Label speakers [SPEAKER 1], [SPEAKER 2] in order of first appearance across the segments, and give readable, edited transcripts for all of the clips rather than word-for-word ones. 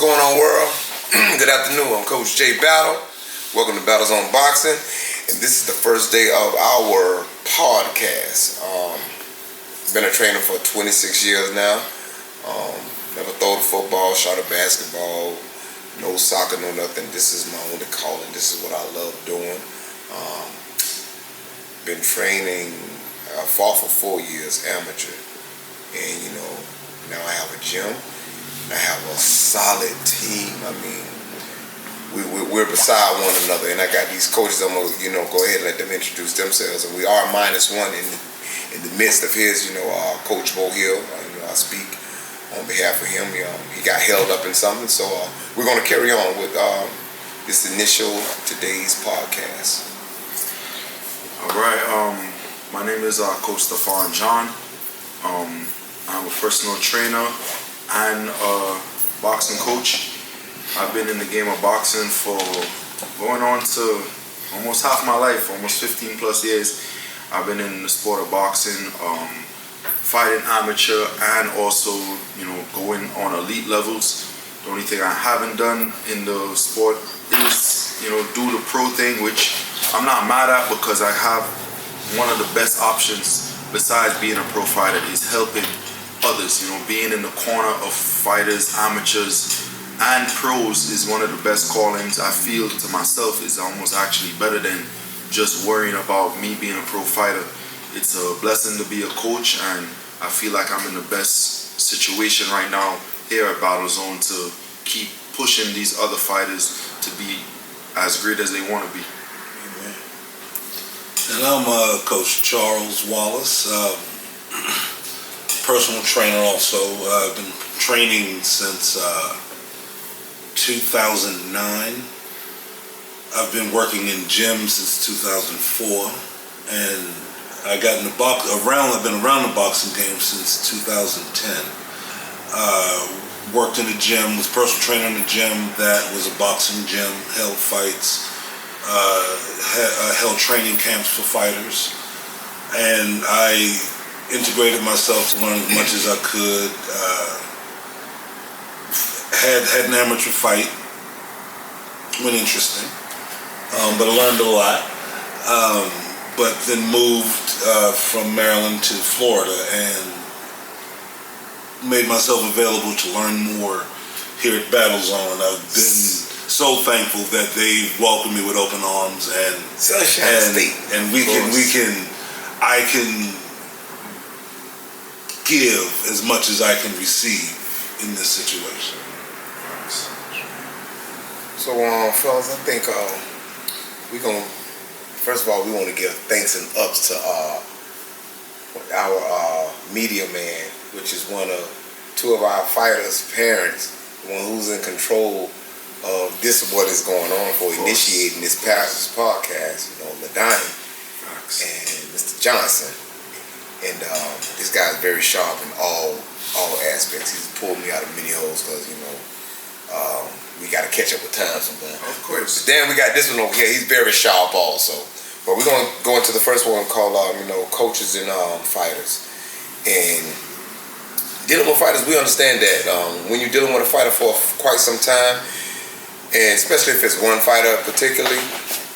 [SPEAKER 1] going on, world? Good afternoon. I'm Coach Jay Battle. Welcome to Battles on Boxing. And this is the first day of our podcast. Been a trainer for 26 years now. Never throw the football, shot a basketball, no soccer, no nothing. This is my only calling. This is what I love doing. Been training, fought for 4 years, amateur. And, now I have a gym. I have a solid team. I mean, we're beside one another, and I got these coaches. I'm gonna, go ahead and let them introduce themselves. And we are -1 in the midst of his, Coach Bo Hill. I speak on behalf of him. He got held up in something, so we're gonna carry on with this initial today's podcast.
[SPEAKER 2] All right. My name is Coach Stefan John. I'm a personal trainer and a boxing coach. I've been in the game of boxing for going on to almost half my life, almost 15 plus years. I've been in the sport of boxing, fighting amateur and also, going on elite levels. The only thing I haven't done in the sport is, do the pro thing, which I'm not mad at because I have one of the best options besides being a pro fighter is helping others. Being in the corner of fighters, amateurs, and pros is one of the best callings. I feel to myself is almost actually better than just worrying about me being a pro fighter. It's a blessing to be a coach, and I feel like I'm in the best situation right now here at Battle Zone to keep pushing these other fighters to be as great as they want to be.
[SPEAKER 3] Amen. And I'm Coach Charles Wallace, personal trainer also. I've been training since 2009. I've been working in gyms since 2004, and I got in the I've been around the boxing game since 2010. Worked in a gym, was personal trainer in a gym that was a boxing gym, held fights, held training camps for fighters, and I integrated myself to learn as much as I could. Had an amateur fight, went interesting, but I learned a lot. But then moved from Maryland to Florida and made myself available to learn more here at Battle Zone. I've been so thankful that they welcomed me with open arms and I can give as much as I can receive in this situation.
[SPEAKER 1] So, fellas, I think first of all, we want to give thanks and ups to our media man, which is two of our fighters' parents, the one who's in control of what is going on for initiating this podcast, LaDonnie and Mr. Johnson. And this guy's very sharp in all aspects. He's pulled me out of many holes because, we got to catch up with time sometimes.
[SPEAKER 2] Of course.
[SPEAKER 1] But then we got this one over here. He's very sharp also. But we're going to go into the first one called, coaches and fighters. And dealing with fighters, we understand that when you're dealing with a fighter for quite some time, and especially if it's one fighter particularly,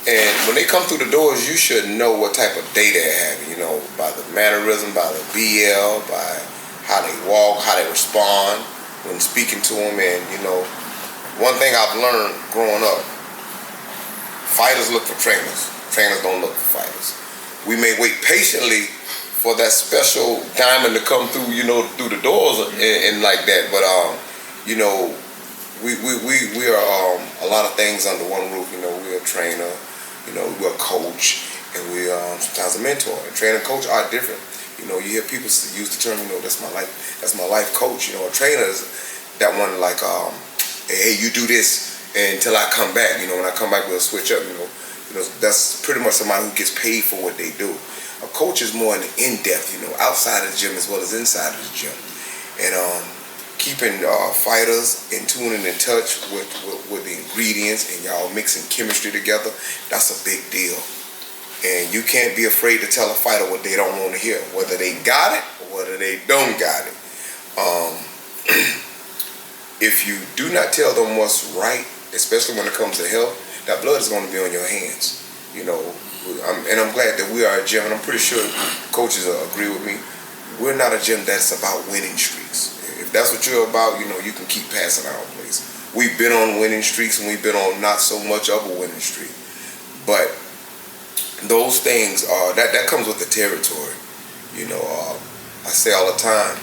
[SPEAKER 1] and when they come through the doors, you should know what type of day they're having, by the mannerism, by the BL, by how they walk, how they respond when speaking to them. And, one thing I've learned growing up, fighters look for trainers. Trainers don't look for fighters. We may wait patiently for that special diamond to come through, through the doors and like that. But, we are a lot of things under one roof. We're a trainer, we're a coach, and we're sometimes a mentor. And trainer and coach are different. You hear people use the term, that's my life coach. A trainer is that one like, hey, you do this until I come back. When I come back, we'll switch up. That's pretty much somebody who gets paid for what they do. A coach is more in-depth, outside of the gym as well as inside of the gym. And keeping fighters in tune and in touch with the ingredients and y'all mixing chemistry together, that's a big deal. And you can't be afraid to tell a fighter what they don't want to hear, whether they got it or whether they don't got it. if you do not tell them what's right, especially when it comes to health, that blood is going to be on your hands. You know, and I'm glad that we are a gym, and I'm pretty sure coaches will agree with me. We're not a gym that's about winning streaks. If that's what you're about, you know, you can keep passing our place. We've been on winning streaks, and we've been on not so much of a winning streak. But those things that comes with the territory. You know, I say all the time,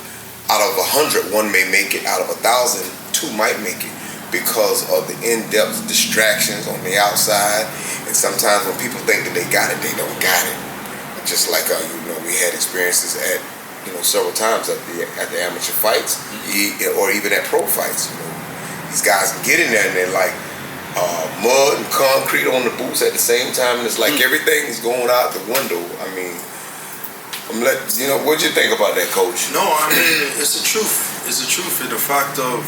[SPEAKER 1] out of 100, one may make it. Out of 1,000, 2 might make it, because of the in-depth distractions on the outside. And sometimes when people think that they got it, they don't got it. Just like you know, we had experiences at, you know, several times at the amateur fights, or even at pro fights. You know, these guys can get in there and they're like mud and concrete on the boots at the same time, and it's like everything's going out the window. I mean, you know, what'd you think about that, Coach?
[SPEAKER 2] No, I mean, it's the truth. It's the truth. And the fact of,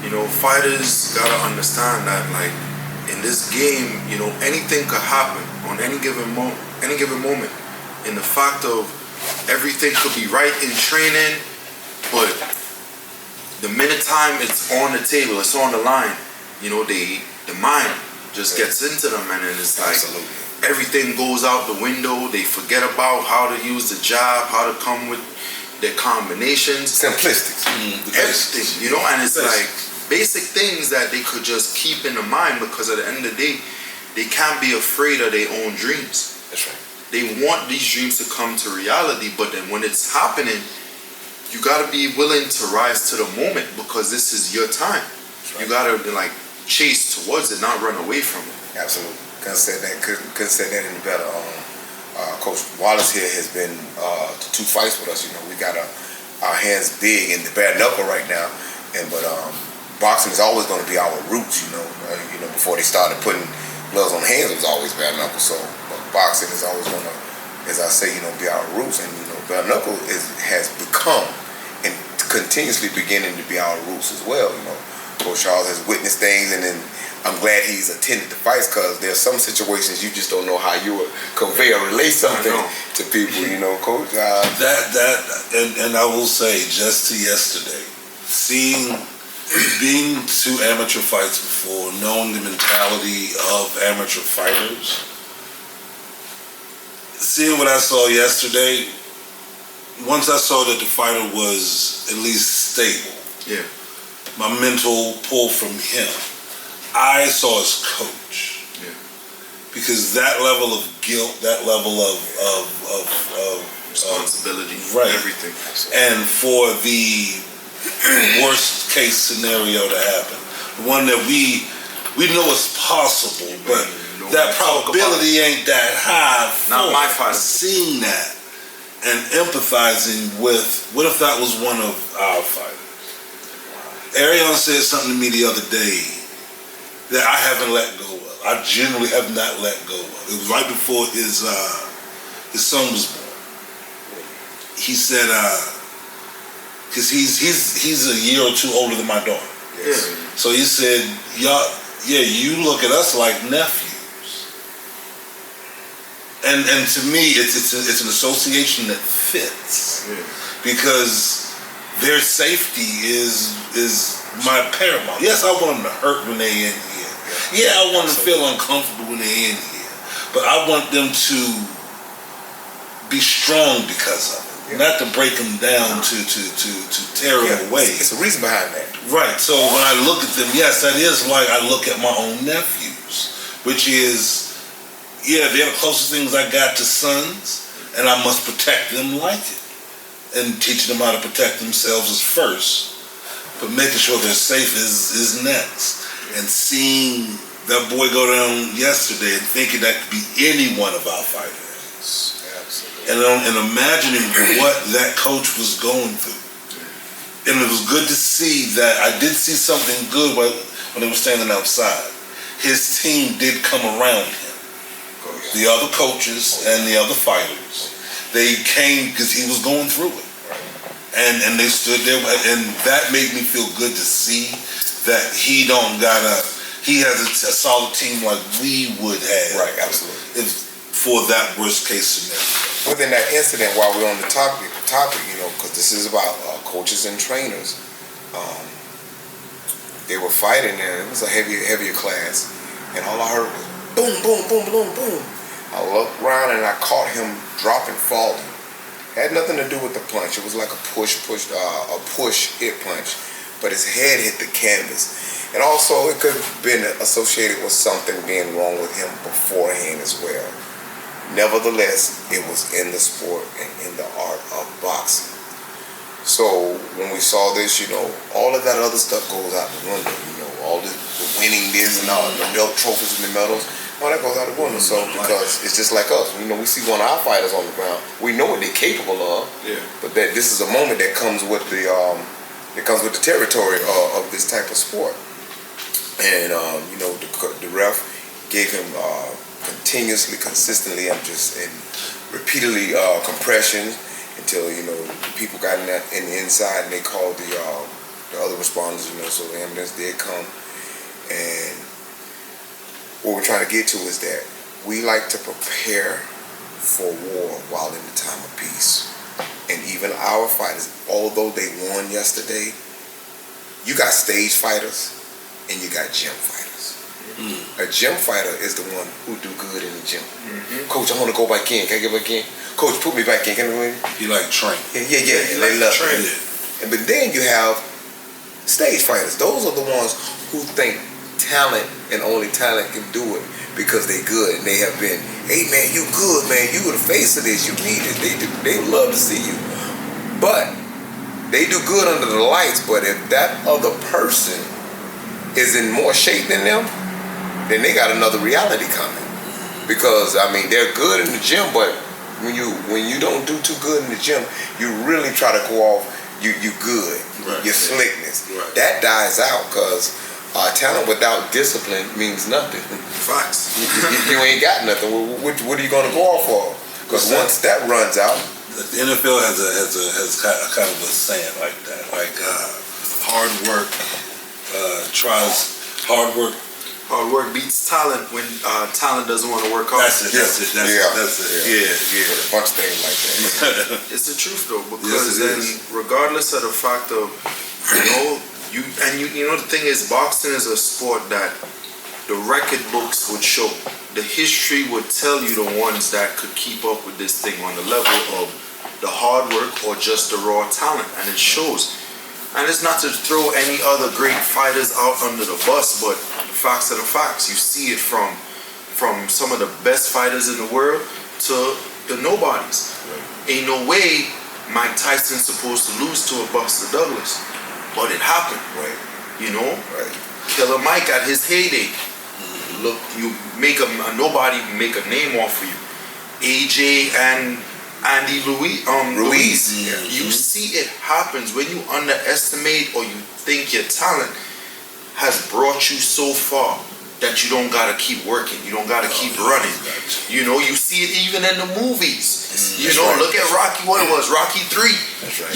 [SPEAKER 2] you know, fighters gotta understand that, like, in this game, you know, anything could happen on any given moment. And the fact of everything could be right in training, but the minute time it's on the table, it's on the line, you know, the mind just gets into them, and it's like everything goes out the window. They forget about how to use the jab, how to come with their combinations.
[SPEAKER 1] Simplistic.
[SPEAKER 2] Everything, you know, and it's like basic things that they could just keep in the mind, because at the end of the day, they can't be afraid of their own dreams.
[SPEAKER 1] That's right.
[SPEAKER 2] They want these dreams to come to reality, but then when it's happening, you gotta be willing to rise to the moment, because this is your time. Right. You gotta like chase towards it, not run away from it.
[SPEAKER 1] Absolutely. Couldn't say that any better. Coach Wallace here has been to 2 fights with us. You know, we got our hands big in the bare knuckle right now, but boxing is always going to be our roots. You know, before they started putting gloves on hands, it was always bare knuckle. So boxing is always going to, as I say, you know, be our roots. And you know, bare knuckle has become and continuously beginning to be our roots as well. You know, Coach Charles has witnessed things, and then I'm glad he's attended the fights, because there's some situations you just don't know how you would convey or relay something to people. You know, Coach.
[SPEAKER 3] And I will say, just to yesterday, being to amateur fights before, knowing the mentality of amateur fighters, seeing what I saw yesterday, once I saw that the fighter was at least stable, my mental pull from him, I saw his coach. Because that level of guilt, that level of
[SPEAKER 2] responsibility,
[SPEAKER 3] right,
[SPEAKER 2] everything.
[SPEAKER 3] And for the worst case scenario to happen, the one that we know is possible, but that probability ain't that high.
[SPEAKER 2] Not my fight.
[SPEAKER 3] Seeing that and empathizing with, what if that was one of our fighters? Arion said something to me the other day that I haven't let go of. I generally have not let go of. It was right before his son was born. He said, because he's a year or 2 older than my daughter.
[SPEAKER 2] Yes.
[SPEAKER 3] So he said, you look at us like nephews. And to me, it's an association that fits, because their safety is my paramount. Yes, I want them to hurt when they're in here. Yeah, I want them to feel uncomfortable when they're in here. But I want them to be strong because of it. Not to break them down, to tear them away.
[SPEAKER 1] It's a reason behind that.
[SPEAKER 3] Right. So when I look at them, yes, that is like I look at my own nephews, which is, they're the closest things I got to sons, and I must protect them like it. And teaching them how to protect themselves is first, but making sure they're safe is next. And seeing that boy go down yesterday and thinking that could be any one of our fighters. Absolutely. And imagining what that coach was going through. And it was good to see that. I did see something good when they were standing outside. His team did come around him. The other coaches and the other fighters, they came because he was going through it. And they stood there, and that made me feel good to see that he has a solid team like we would have.
[SPEAKER 1] Right, absolutely.
[SPEAKER 3] For that worst case scenario.
[SPEAKER 1] Within that incident, while we're on the topic, you know, because this is about coaches and trainers, they were fighting there. It was a heavier class, and all I heard was boom, boom, boom, boom, boom. I looked around and I caught him dropping, falling. Had nothing to do with the punch. It was like a push hit punch, but his head hit the canvas. And also, it could have been associated with something being wrong with him beforehand as well. Nevertheless, it was in the sport and in the art of boxing. So when we saw this, all of that other stuff goes out the window. All the winning this and all the trophies and the medals, all that goes out the window. So because it's just like us, we see one of our fighters on the ground, we know what they're capable of. Yeah. But this is a moment that comes with the territory of this type of sport. And the ref gave him consistently, and repeatedly compressions until people got in the inside, and they called the other responders. So the ambulance did come. And what we're trying to get to is that we like to prepare for war while in the time of peace. And even our fighters, although they won yesterday, you got stage fighters and you got gym fighters. A gym fighter is the one who do good in the gym. Coach, I want to go back in. Can I get back in? Coach, put me back in. Can I?
[SPEAKER 3] You like train.
[SPEAKER 1] Yeah. They love it. But then you have stage fighters. Those are the ones who think talent and only talent can do it because they good and they have been, hey man, you good, man. You the face of this. You need it. They love to see you. But they do good under the lights. But if that other person is in more shape than them, then they got another reality coming. Because they're good in the gym, but when you don't do too good in the gym, you really try to go off you good, your slickness. Right. That dies out because talent without discipline means nothing.
[SPEAKER 2] Facts.
[SPEAKER 1] You ain't got nothing. What are you going to go off for? Because once that runs out,
[SPEAKER 3] the NFL has kind of a saying like that, hard work
[SPEAKER 2] Hard work beats talent when talent doesn't want to work hard.
[SPEAKER 3] That's it. Yeah.
[SPEAKER 1] A bunch of things like that.
[SPEAKER 2] It's the truth though, because regardless of the fact of the thing is, boxing is a sport that the record books would show. The history would tell you the ones that could keep up with this thing on the level of the hard work or just the raw talent, and it shows. And it's not to throw any other great fighters out under the bus, but the facts are the facts. You see it from some of the best fighters in the world to the nobodies. Right. Ain't no way Mike Tyson's supposed to lose to a Buster Douglas, but it happened.
[SPEAKER 1] Right.
[SPEAKER 2] Right. Killer Mike at his heyday. Look, you make a nobody make a name off of you. AJ and Andy Ruiz. Yeah. You see it happens when you underestimate or you think your talent has brought you so far that you don't gotta keep working. You don't gotta keep running. You see it even in the movies. Look at Rocky. What it was, Rocky 3.
[SPEAKER 3] That's right.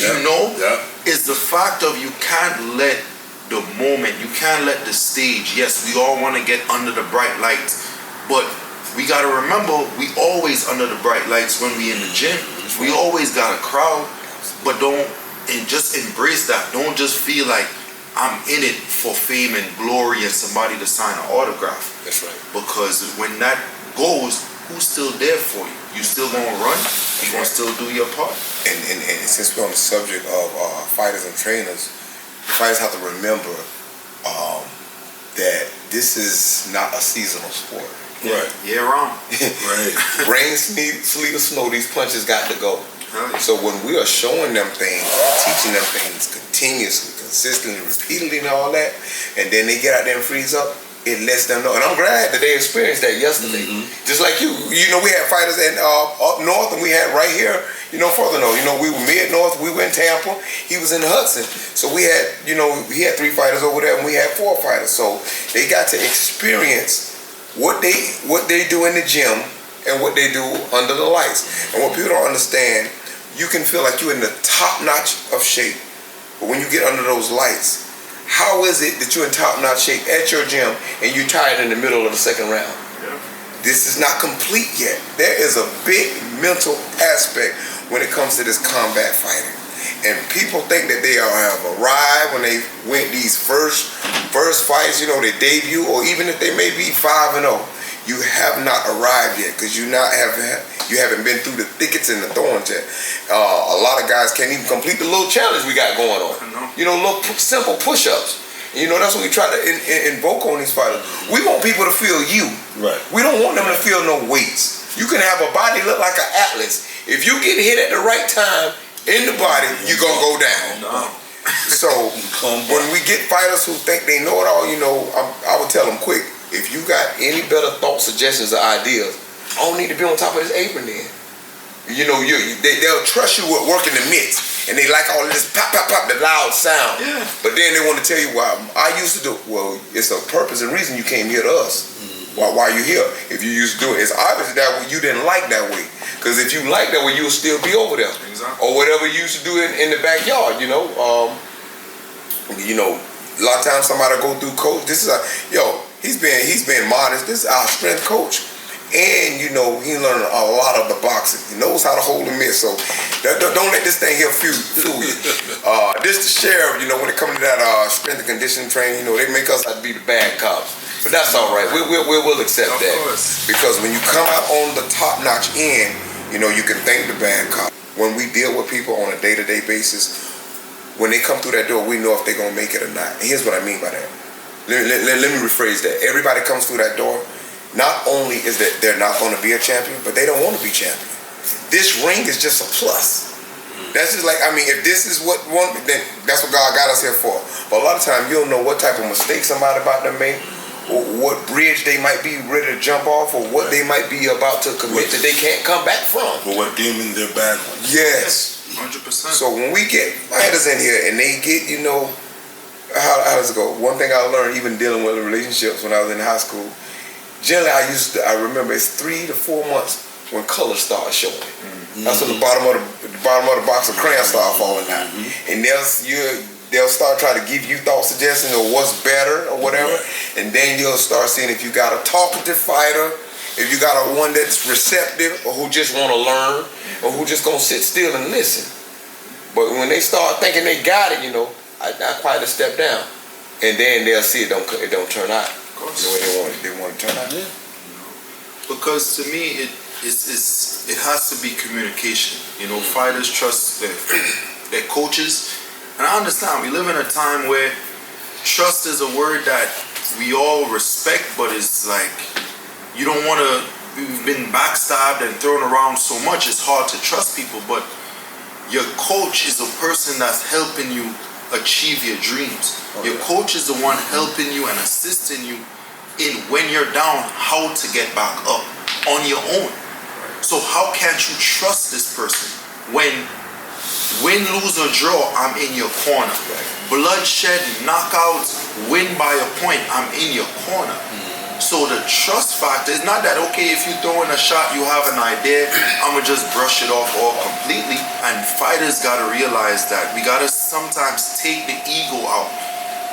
[SPEAKER 2] It's the fact of you can't let the moment, you can't let the stage. Yes, we all want to get under the bright lights, but we got to remember, we always under the bright lights when we in the gym. We always got a crowd, but just embrace that. Don't just feel like I'm in it for fame and glory and somebody to sign an autograph.
[SPEAKER 1] That's right.
[SPEAKER 2] Because when that goes, who's still there for you? You still gonna run? You gonna still do your part?
[SPEAKER 1] And since we're on the subject of fighters and trainers, the fighters have to remember that this is not a seasonal sport.
[SPEAKER 3] Right.
[SPEAKER 2] Yeah, wrong.
[SPEAKER 3] Right.
[SPEAKER 1] Rain, sleet, or snow, these punches got to go.
[SPEAKER 2] Yeah.
[SPEAKER 1] So when we are showing them things, teaching them things continuously, consistently, repeatedly, and all that, and then they get out there and freeze up, it lets them know. And I'm glad that they experienced that yesterday. Just like you. We had fighters up north, and we had right here, further north. We were mid-north, we were in Tampa, he was in Hudson. So we had, he had 3 fighters over there, and we had 4 fighters. So they got to experience what they do in the gym and what they do under the lights. And what people don't understand, you can feel like you're in the top notch of shape, but when you get under those lights, how is it that you're in top notch shape at your gym and you're tired in the middle of the second round?
[SPEAKER 2] Yeah.
[SPEAKER 1] This is not complete yet. There is a big mental aspect when it comes to this combat fighting. And people think that they have arrived when they went these first fights, you know, they debut, or even if they may be 5-0, you have not arrived yet because you haven't been through the thickets and the thorns yet. A lot of guys can't even complete the little challenge we got going on. You know, little simple push-ups. You know, that's what we try to invoke on these fighters. We want people to feel you.
[SPEAKER 3] Right.
[SPEAKER 1] We don't want them to feel no weights. You can have a body look like an atlas. If you get hit at the right time in the body, you're going to go down.
[SPEAKER 2] No.
[SPEAKER 1] So when we get fighters who think they know it all, you know, I would tell them quick, if you got any better thoughts, suggestions, or ideas, I don't need to be on top of this apron then. You know, they'll trust you with working the mitts, and they like all this pop, pop, pop, the loud sound.
[SPEAKER 2] Yeah.
[SPEAKER 1] But then they want to tell you why I used to do it. Well, it's a purpose and reason you came here to us. Why you here? If you used to do it, it's obvious that you didn't like that way. Because if you like that way, you'll still be over there.
[SPEAKER 2] Exactly.
[SPEAKER 1] Or whatever you used to do in the backyard, you know. You know, a lot of times somebody go through coach. This is he's been modest. This is our strength coach. And, you know, he learned a lot of the boxing. He knows how to hold a mitt. So don't let this thing here fool you. This the sheriff, you know, when it comes to that strength and conditioning training, you know, they make us out to be the bad cops. But that's all right. We'll accept that.
[SPEAKER 2] Of course.
[SPEAKER 1] Because when you come out on the top-notch end, you know, you can thank the bad cop. When we deal with people on a day-to-day basis, when they come through that door, we know if they're going to make it or not. And here's what I mean by that. Let me rephrase that. Everybody comes through that door. Not only is that they're not going to be a champion, but they don't want to be champion. This ring is just a plus. That's just like, I mean, if this is what one, then that's what God got us here for. But a lot of times you don't know what type of mistake somebody about to make, or what bridge they might be ready to jump off, or what they might be about to commit that they can't come back from.
[SPEAKER 3] Or what demon they're battling.
[SPEAKER 1] Yes.
[SPEAKER 2] 100%.
[SPEAKER 1] So when we get fighters in here and they get, you know, how does it go? One thing I learned even dealing with relationships when I was in high school, generally I remember it's 3 to 4 months when colors start showing. That's when the bottom of the box of crayons start falling out. And they'll start trying to give you thought suggestions or what's better or whatever. And then you'll start seeing if you got a talkative fighter, if you got one that's receptive or who just want to learn or who just gonna sit still and listen. But when they start thinking they got it, you know, I quietly step down. And then they'll see it don't turn out the way they want it to turn out.
[SPEAKER 2] Yeah. Because to me, it has to be communication. You know, fighters trust their coaches. And I understand we live in a time where trust is a word that we all respect, but it's like you don't want to. We've been backstabbed and thrown around so much. It's hard to trust people. But your coach is a person that's helping you achieve your dreams. Your coach is the one helping you and assisting you in when you're down, how to get back up on your own. So how can't you trust this person when win, lose or draw, I'm in your corner. Bloodshed, knockout, win by a point, I'm in your corner. So the trust factor is not that, okay, if you throw in a shot, you have an idea, I'm going to just brush it off all completely. And fighters got to realize that we got to sometimes take the ego out.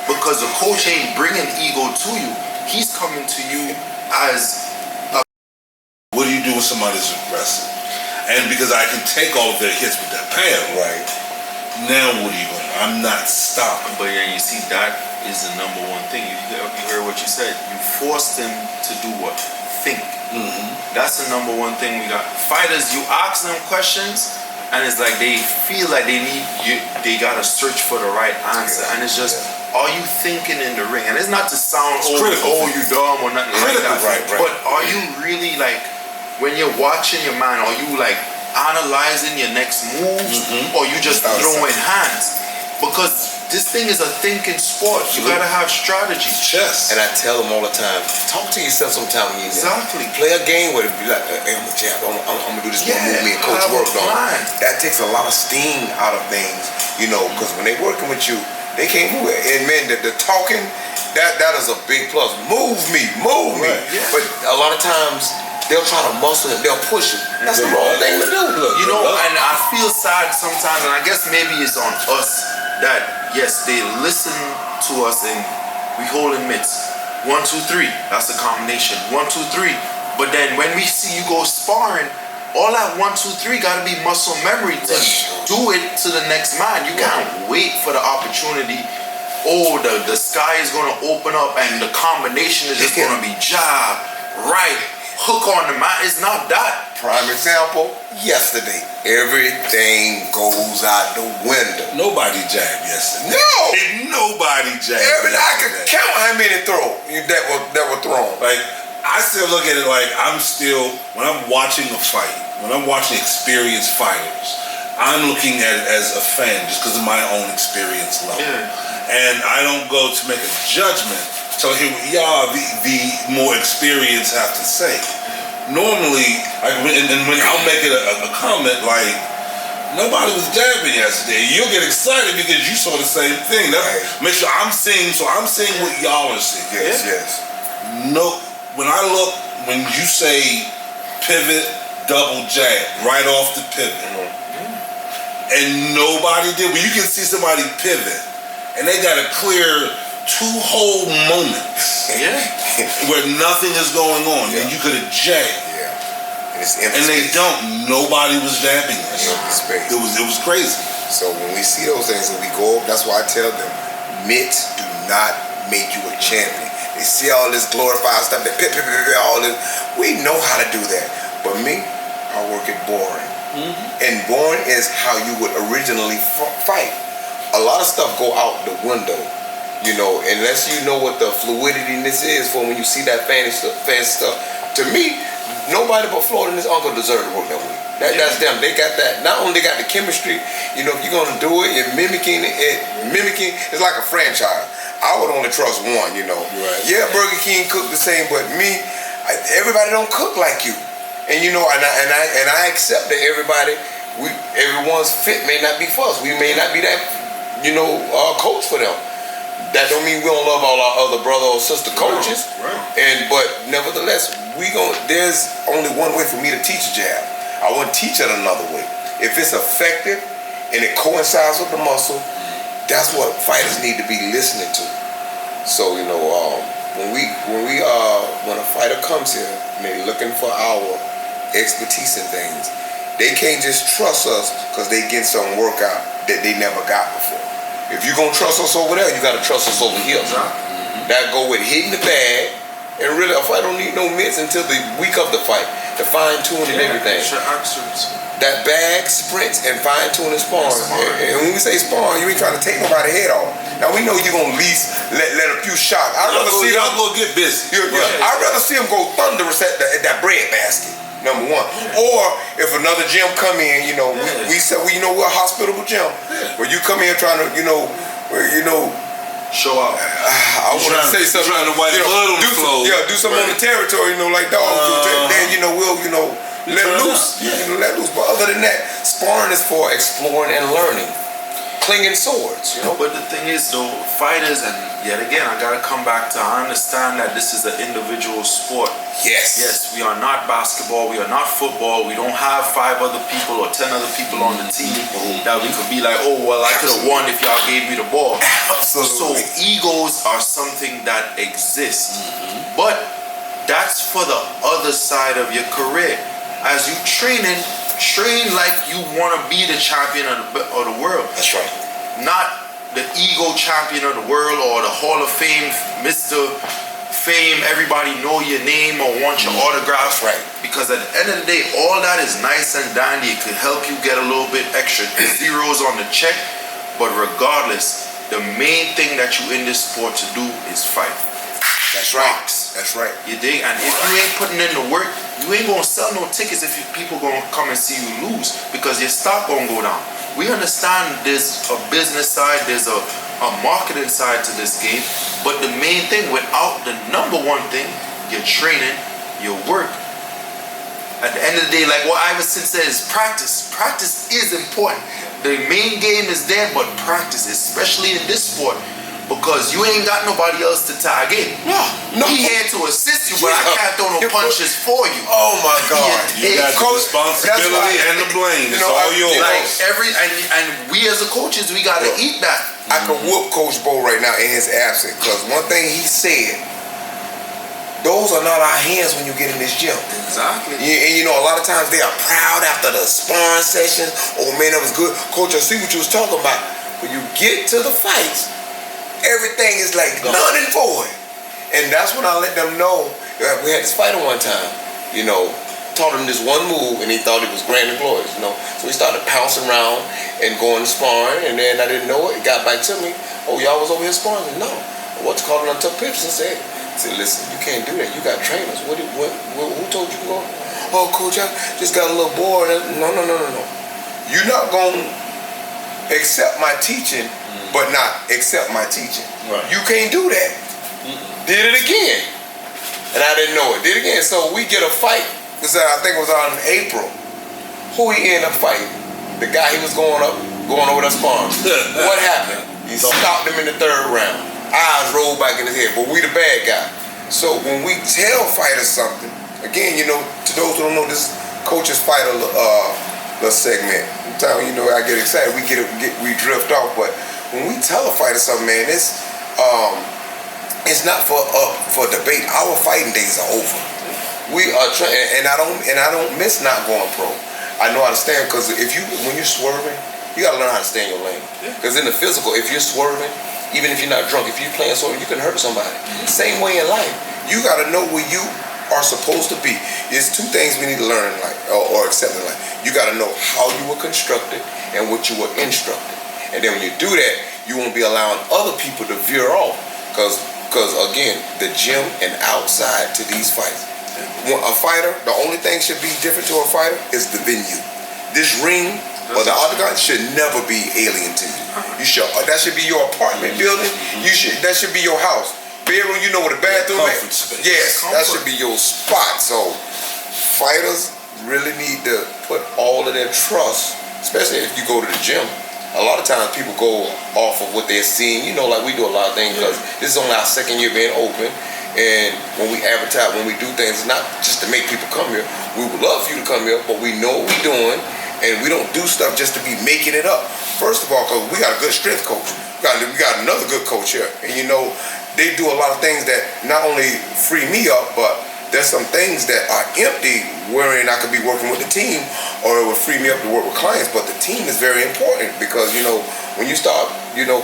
[SPEAKER 2] Because the coach ain't bringing ego to you. He's coming to you as a...
[SPEAKER 3] What do you do when somebody's aggressive? And because I can take all of their hits with that pan, right? Now what are you going to do? I'm not stopping.
[SPEAKER 2] But yeah, you see, that is the number one thing. You heard what you said. You force them to do what? Think. That's the number one thing we got. Fighters, you ask them questions, and it's like they feel like they need you. They gotta search for the right answer, and it's just, are you thinking in the ring? And it's not to sound you dumb or nothing like that.
[SPEAKER 3] Right.
[SPEAKER 2] But are you really like, when you're watching your man, are you like analyzing your next moves, or you just throwing hands? Because this thing is a thinking sport. You gotta have strategy.
[SPEAKER 3] Chess.
[SPEAKER 1] And I tell them all the time, talk to yourself sometime when you're
[SPEAKER 2] Exactly.
[SPEAKER 1] Play a game with it. Be like, hey, I'm a champ. I'm gonna do this one move me and coach worked on. That takes a lot of steam out of things, you know, because when they working with you, they can't move it. And man, the talking, that is a big plus. Move me.
[SPEAKER 2] Yeah.
[SPEAKER 1] But a lot of times they'll try to muscle it, they'll push it. That's the wrong thing to do.
[SPEAKER 2] You know, and I feel sad sometimes, and I guess maybe it's on us that, yes, they listen to us and we hold in mitts. 1, 2, 3. That's the combination. 1, 2, 3. But then when we see you go sparring, all that 1, 2, 3 got to be muscle memory to do it to the next man. You can't wait for the opportunity. Oh, the sky is going to open up and the combination is just going to be jab, right, hook on the mat. It's not that.
[SPEAKER 1] Prime example, yesterday. Everything goes out the window.
[SPEAKER 3] Nobody jabbed yesterday.
[SPEAKER 1] No!
[SPEAKER 3] Nobody jabbed.
[SPEAKER 1] I could count how many that were thrown.
[SPEAKER 3] Like, I still look at it like when I'm watching a fight, when I'm watching experienced fighters, I'm looking at it as a fan just because of my own experience level. Yeah. And I don't go to make a judgment till I hear what y'all, the more experienced, have to say. Normally, when I'll make it a comment like, nobody was jabbing yesterday, you'll get excited because you saw the same thing. Make sure I'm seeing what y'all are seeing.
[SPEAKER 1] Yes.
[SPEAKER 3] No. When you say pivot, double jab, right off the pivot, and nobody did, when you can see somebody pivot, and they got a clear 2 whole moments where nothing is going on, and you could have jabbed. And they don't. Nobody was jabbing us. It was crazy.
[SPEAKER 1] So when we see those things and we go up, that's why I tell them, mitts do not make you a champion. They see all this glorified stuff, all this. We know how to do that. But me, I work it boring. And boring is how you would originally fight. A lot of stuff go out the window, unless you know what the fluidity-ness is for when you see that fancy stuff. To me, nobody but Floyd and his uncle deserve to work that way. That's them. They got that. Not only they got the chemistry, if you're gonna do it, and mimicking it's like a franchise. I would only trust one,
[SPEAKER 3] Right.
[SPEAKER 1] Yeah, Burger King cook the same, but everybody don't cook like you. And and I accept that everyone's fit may not be for us. We may not be that, coach for them. That don't mean we don't love all our other brother or sister coaches.
[SPEAKER 2] Right.
[SPEAKER 1] But nevertheless, there's only one way for me to teach a jab. I wouldn't teach it another way. If it's effective and it coincides with the muscle, that's what fighters need to be listening to. So when a fighter comes here and they're looking for our expertise in things, they can't just trust us because they get some workout that they never got before. If you're gonna trust us over there, you gotta trust us over here. That go with hitting the bag, and really a fight don't need no mitts until the week of the fight to fine tune and everything. That bag, sprints, and fine tuning sparring. And when we say sparring, you ain't trying to take nobody's head off. Now we know you're gonna at least let a few shots. I'd rather see them
[SPEAKER 3] go get busy.
[SPEAKER 1] I'd rather see them go thunderous at that bread basket. Number one. Or if another gym come in, we said we're a hospitable gym. Where you come in trying to,
[SPEAKER 2] show out.
[SPEAKER 1] I want to say something.
[SPEAKER 3] Trying to wipe blood on the floor.
[SPEAKER 1] Do something on the territory, like dogs. Then we'll, let loose. Let loose. But other than that, sparring is for exploring and learning. Clinging swords,
[SPEAKER 2] But the thing is, though, fighters, and yet again, I gotta come back to, I understand that this is an individual sport. Yes, we are not basketball, we are not football, we don't have 5 other people or 10 other people on the team that we could be like, oh, well, I could have won if y'all gave me the ball.
[SPEAKER 1] Absolutely.
[SPEAKER 2] So egos are something that exists. But that's for the other side of your career. As you train like you want to be the champion of the world.
[SPEAKER 1] That's right.
[SPEAKER 2] Not the ego champion of the world or the Hall of Fame, Mr. Fame, everybody know your name or want your autograph.
[SPEAKER 1] Right.
[SPEAKER 2] Because at the end of the day, all that is nice and dandy. It could help you get a little bit extra zeros on the check. But regardless, the main thing that you in this sport to do is fight.
[SPEAKER 1] That's right. That's right.
[SPEAKER 2] You dig? And if you ain't putting in the work, you ain't gonna sell no tickets if people gonna come and see you lose, because your stock gonna go down. We understand there's a business side, there's a marketing side to this game, but the main thing, without the number one thing, your training, your work. At the end of the day, like what Iverson says, practice. Practice is important. The main game is there, but practice, especially in this sport. Because you ain't got nobody else to tag in.
[SPEAKER 1] No.
[SPEAKER 2] He here to assist you, but I can't throw no punches for you.
[SPEAKER 1] Oh my God!
[SPEAKER 3] You got the responsibility and the blame. It's all yours.
[SPEAKER 2] Like and we as a coaches, we gotta eat that.
[SPEAKER 1] I could whoop Coach Bo right now in his absence, because one thing he said those are not our hands when you get in this gym.
[SPEAKER 2] Exactly.
[SPEAKER 1] And a lot of times they are proud after the sparring sessions. Oh man, that was good. Coach, I see what you was talking about. When you get to the fights, everything is like none and void. And that's when I let them know. We had this fighter one time, taught him this one move and he thought it was grand and glorious, So he started pouncing around and going to sparring, and then I didn't know it. It got back to me. Oh, y'all was over here sparring? No. What's called it? I took pictures and said, listen, you can't do that. You got trainers. Who told you to go? Oh, coach, I just got a little bored. No. You're not going to accept my teaching, but not accept my teaching.
[SPEAKER 3] Right.
[SPEAKER 1] You can't do that. Did it again. And I didn't know it. Did it again. So we get a fight. I think it was out in April. Who he ended up fighting? The guy he was going over that sparring. What happened? He stopped him in the 3rd round. Eyes rolled back in his head. But we the bad guy. So when we tell fighters something, again, to those who don't know, this Coach's Fighter segment. Sometimes, I get excited. We drift off. But when we tell a fighter something, man, it's not for debate. Our fighting days are over. We are trying, and I don't miss not going pro. I know how to stand, because when you're swerving, you gotta learn how to stay in your lane. Because in the physical, if you're swerving, even if you're not drunk, if you're playing swerve, you can hurt somebody. Same way in life. You gotta know where you are supposed to be. There's 2 things we need to learn in life, or accept in life. You gotta know how you were constructed and what you were instructed. And then when you do that, you won't be allowing other people to veer off. Because again, the gym and outside to these fights. A fighter, the only thing should be different to a fighter is the venue. This ring or the octagon should never be alien to you. That should be your apartment building. That should be your house. Bedroom, where the bathroom is. Yes, that should be your spot. So fighters really need to put all of their trust, especially if you go to the gym. A lot of times people go off of what they're seeing. Like we do a lot of things, because this is only our 2nd year being open. And when we advertise, when we do things, it's not just to make people come here. We would love for you to come here, but we know what we're doing, and we don't do stuff just to be making it up. First of all, because we got a good strength coach. We got another good coach here. And they do a lot of things that not only free me up, but there's some things that are empty wherein I could be working with the team, or it would free me up to work with clients. But the team is very important, because, when you start,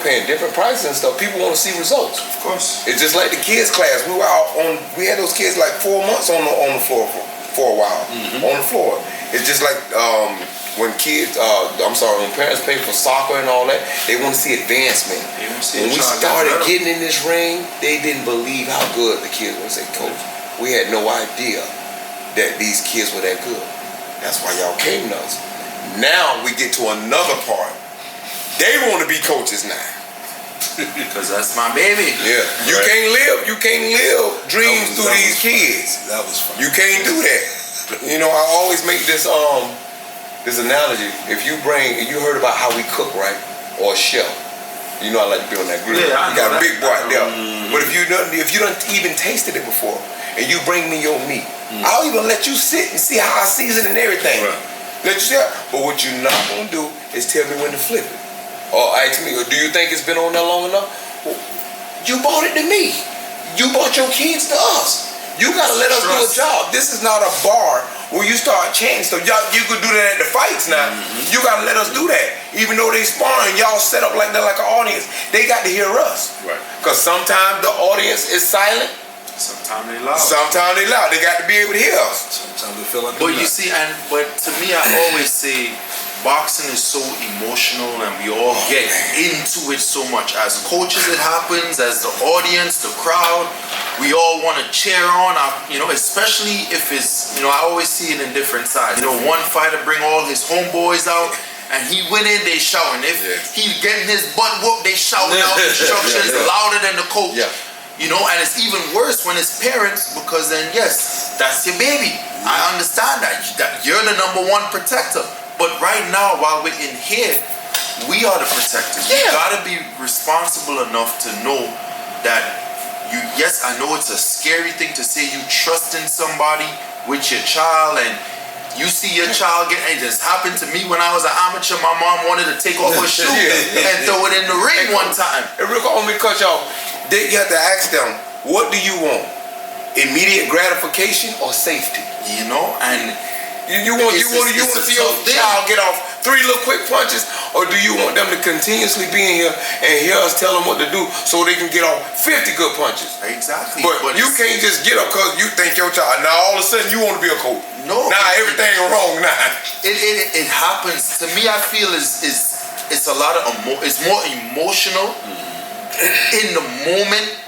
[SPEAKER 1] paying different prices and stuff, people want to see results.
[SPEAKER 2] Of course.
[SPEAKER 1] It's just like the kids class. We had those kids like 4 months on the floor for a while. On the floor. It's just like when parents pay for soccer and all that, they want to see advancement. When we started getting in this ring, they didn't believe how good the kids were. Say, Coach, we had no idea that these kids were that good. That's why y'all came to us. Now we get to another part. They want to be coaches now.
[SPEAKER 2] Because that's my baby.
[SPEAKER 1] Yeah. You can't live dreams through these kids.
[SPEAKER 3] That was fun.
[SPEAKER 1] You can't do that. I always make this analogy. If you heard about how we cook, right? Or a chef. I like to be on that grill.
[SPEAKER 2] Yeah,
[SPEAKER 1] you got a big boy out there. But if you don't even tasted it before, and you bring me your meat, I'll even let you sit and see how I season and everything. Right. Let you see. But what you're not gonna do is tell me when to flip it. Or ask me, do you think it's been on there long enough? Well, you bought it to me. You bought your kids to us. You gotta let us do a job. This is not a bar where you start chanting. So you could do that at the fights now. You gotta let us do that. Even though they sparring, y'all set up like that, like an audience. They got to hear us.
[SPEAKER 3] Right.
[SPEAKER 1] Because sometimes the audience is silent.
[SPEAKER 2] Sometimes they loud.
[SPEAKER 1] They got to be able to hear us.
[SPEAKER 3] Sometimes they feel like.
[SPEAKER 2] But you see, but to me, I always say, boxing is so emotional, and we all get into it so much. As coaches, it happens. As the audience, the crowd, we all want to cheer on. Especially if it's, I always see it in different sides. One fighter bring all his homeboys out, and he winning, they shouting. If he getting his butt whooped, they shouting out instructions louder than the coach. Yeah. And it's even worse when it's parents, because then yes, that's your baby. I understand that you're the number 1 protector. But right now, while we're in here, we are the protectors. You gotta be responsible enough to know that yes, I know it's a scary thing to say, you trust in somebody with your child, and you see your child it just happened to me when I was an amateur. My mom wanted to take off her shoe and throw it in the ring one time.
[SPEAKER 1] And Rick, only cut y'all. You have to ask them, what do you want? immediate gratification or safety?
[SPEAKER 2] You know, and
[SPEAKER 1] You want to see your child get off 3 little quick punches, or do you want them to continuously be in here and hear us tell them what to do so they can get off 50 good punches?
[SPEAKER 2] Exactly.
[SPEAKER 1] But you can't just get up because you think your child. Now all of a sudden you want to be a coach.
[SPEAKER 2] No.
[SPEAKER 1] Now everything wrong now.
[SPEAKER 2] It happens. To me, I feel it's a lot of it's more emotional in the moment.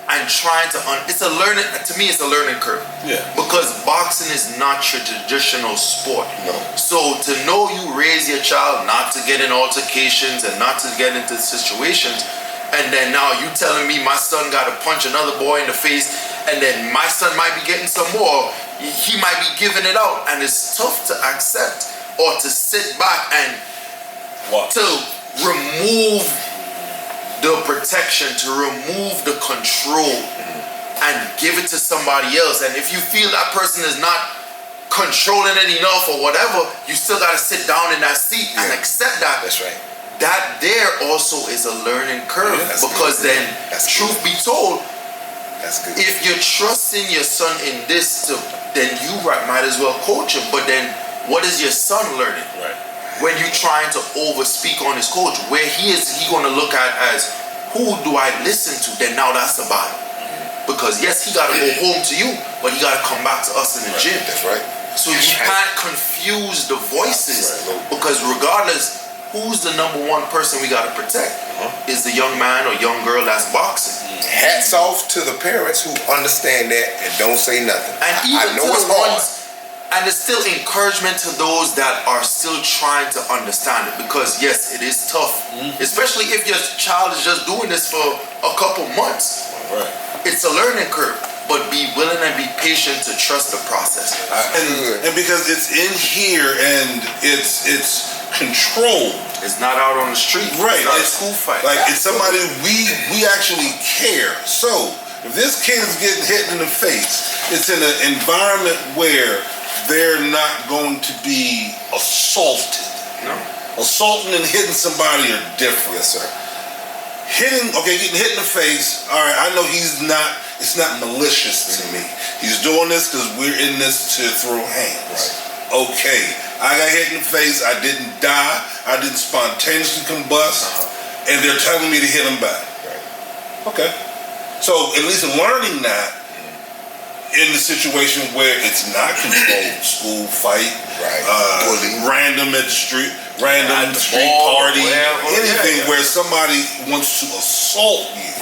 [SPEAKER 2] And trying to it's a learning, to me it's a learning curve.
[SPEAKER 3] Yeah.
[SPEAKER 2] Because boxing is not your traditional sport.
[SPEAKER 1] No.
[SPEAKER 2] So to know you raise your child not to get in altercations and not to get into situations, and then now you telling me my son got to punch another boy in the face, and then my son might be getting some more, he might be giving it out, and it's tough to accept or to sit back and to remove the protection, to remove the control and give it to somebody else. And if you feel that person is not controlling it enough or whatever, you still got to sit down in that seat and accept that.
[SPEAKER 1] That's right.
[SPEAKER 2] That there also is a learning curve, because
[SPEAKER 1] good.
[SPEAKER 2] then truth be told,
[SPEAKER 1] that's good.
[SPEAKER 2] If you're trusting your son in this, then you might as well coach him. But then what is your son learning?
[SPEAKER 3] Right.
[SPEAKER 2] When you're trying to overspeak on his coach, where he going to look at as, who do I listen to? Then now that's about it. Because yes, he got to go home to you, but he got to come back to us in the gym.
[SPEAKER 1] That's right.
[SPEAKER 2] So you can't confuse the voices, because regardless, who's the number one person we got to protect? Is the young man or young girl that's boxing.
[SPEAKER 1] Hats off to the parents who understand that and don't say nothing.
[SPEAKER 2] And even
[SPEAKER 1] I know it's hard.
[SPEAKER 2] And it's still encouragement to those that are still trying to understand it, because yes, it is tough, especially if your child is just doing this for a couple months.
[SPEAKER 3] Right.
[SPEAKER 2] It's a learning curve, but be willing and be patient to trust the process.
[SPEAKER 3] And because it's in here and it's controlled.
[SPEAKER 2] It's not out on the street.
[SPEAKER 3] Right.
[SPEAKER 2] It's not a school fight.
[SPEAKER 3] Like it's somebody we actually care. So if this kid is getting hit in the face, it's in an environment where they're not going to be assaulted.
[SPEAKER 2] No.
[SPEAKER 3] Assaulting and hitting somebody are different.
[SPEAKER 1] Yes, sir.
[SPEAKER 3] Getting hit in the face, all right, I know it's not malicious to me. He's doing this because we're in this to throw hands.
[SPEAKER 1] Right.
[SPEAKER 3] Okay, I got hit in the face, I didn't die, I didn't spontaneously combust, and they're telling me to hit him back.
[SPEAKER 1] Right.
[SPEAKER 3] Okay. So at least learning that in the situation where it's not controlled, school fight, random at the street, random street party, anything where somebody wants to assault you,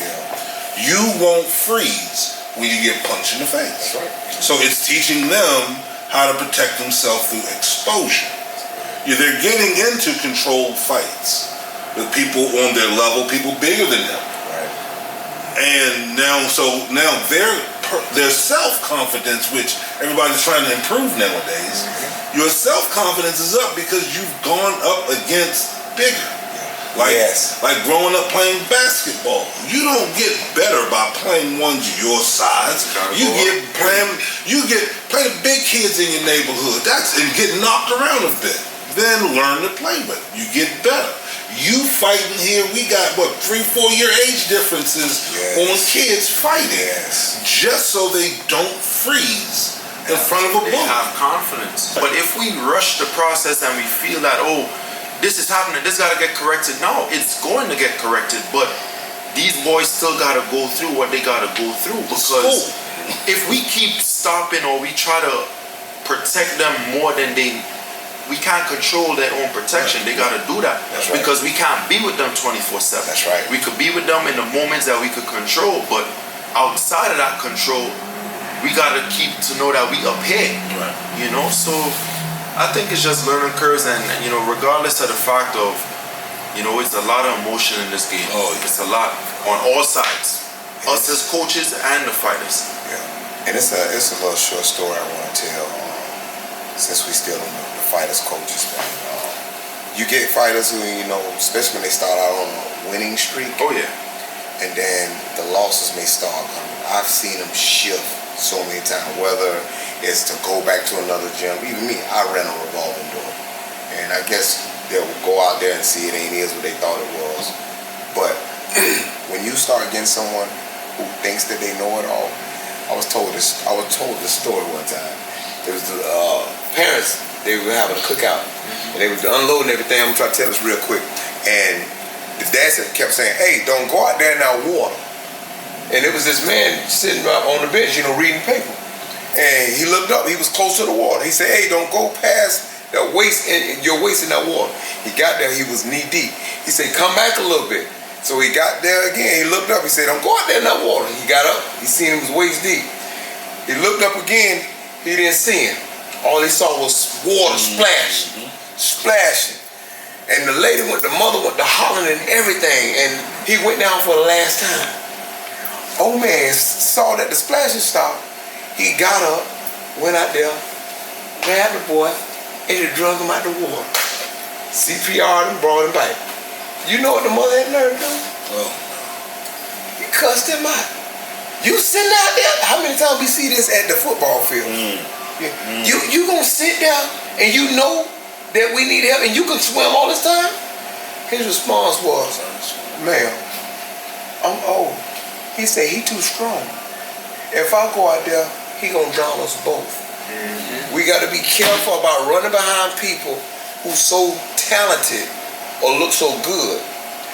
[SPEAKER 3] you won't freeze when you get punched in the face.
[SPEAKER 1] That's right.
[SPEAKER 3] So it's teaching them how to protect themselves through exposure. They're getting into controlled fights with people on their level, people bigger than them.
[SPEAKER 1] Right.
[SPEAKER 3] And now their self-confidence, which everybody's trying to improve nowadays, your self-confidence is up because you've gone up against bigger. Like growing up playing basketball. You don't get better by playing ones your size. You get playing big kids in your neighborhood. And get knocked around a bit. Then learn to play with it. You get better. You fighting here, we got 3-4 year age differences on kids fighting, just so they don't freeze in front of a bullet.
[SPEAKER 2] They have confidence. But if we rush the process and we feel that, this is happening, this got to get corrected. No, it's going to get corrected, but these boys still got to go through what they got to go through, because if we keep stopping or we try to protect them more than we can't control their own protection. They got to do that.
[SPEAKER 1] That's right.
[SPEAKER 2] Because we can't be with them 24/7.
[SPEAKER 1] That's right.
[SPEAKER 2] We could be with them in the moments that we could control, but outside of that control, we got to keep to know that we up here.
[SPEAKER 3] Right.
[SPEAKER 2] So I think it's just learning curves, and regardless of the fact of, it's a lot of emotion in this game. It's a lot on all sides, us as coaches and the fighters.
[SPEAKER 1] Yeah, and it's a little short story I want to tell. Since we still in the fighters coaches, man. You get fighters who, especially when they start out on a winning streak.
[SPEAKER 2] Oh yeah.
[SPEAKER 1] And then the losses may start coming. I've seen them shift so many times, whether it's to go back to another gym. Even me, I ran a revolving door. And I guess they'll go out there and see it ain't is what they thought it was. But when you start getting someone who thinks that they know it all, I was told this story one time. There was the parents. They were having a cookout, and they were unloading everything. I'm trying to tell this real quick. And the dad kept saying, "Hey, don't go out there in that water." And it was this man sitting up on the bench, reading paper. And he looked up. He was close to the water. He said, "Hey, don't go past that waist. You're wasting that water." He got there. He was knee deep. He said, "Come back a little bit." So he got there again. He looked up. He said, "Don't go out there in that water." He got up. He seen him was waist deep. He looked up again. He didn't see him. All he saw was water splashing. And the mother went to hollering and everything. And he went down for the last time. Old man saw that the splashing stopped. He got up, went out there, grabbed the boy, and he drug him out the water. CPR'd him, brought him back. You know what the mother had nerve to do?
[SPEAKER 3] Oh.
[SPEAKER 1] He cussed him out. You sitting out there? How many times we see this at the football field? You gonna sit there and you know that we need help and you can swim all this time? His response was, "Ma'am, I'm old." He said, "He too strong. If I go out there, he gonna drown us both." We gotta be careful about running behind people who's so talented or look so good.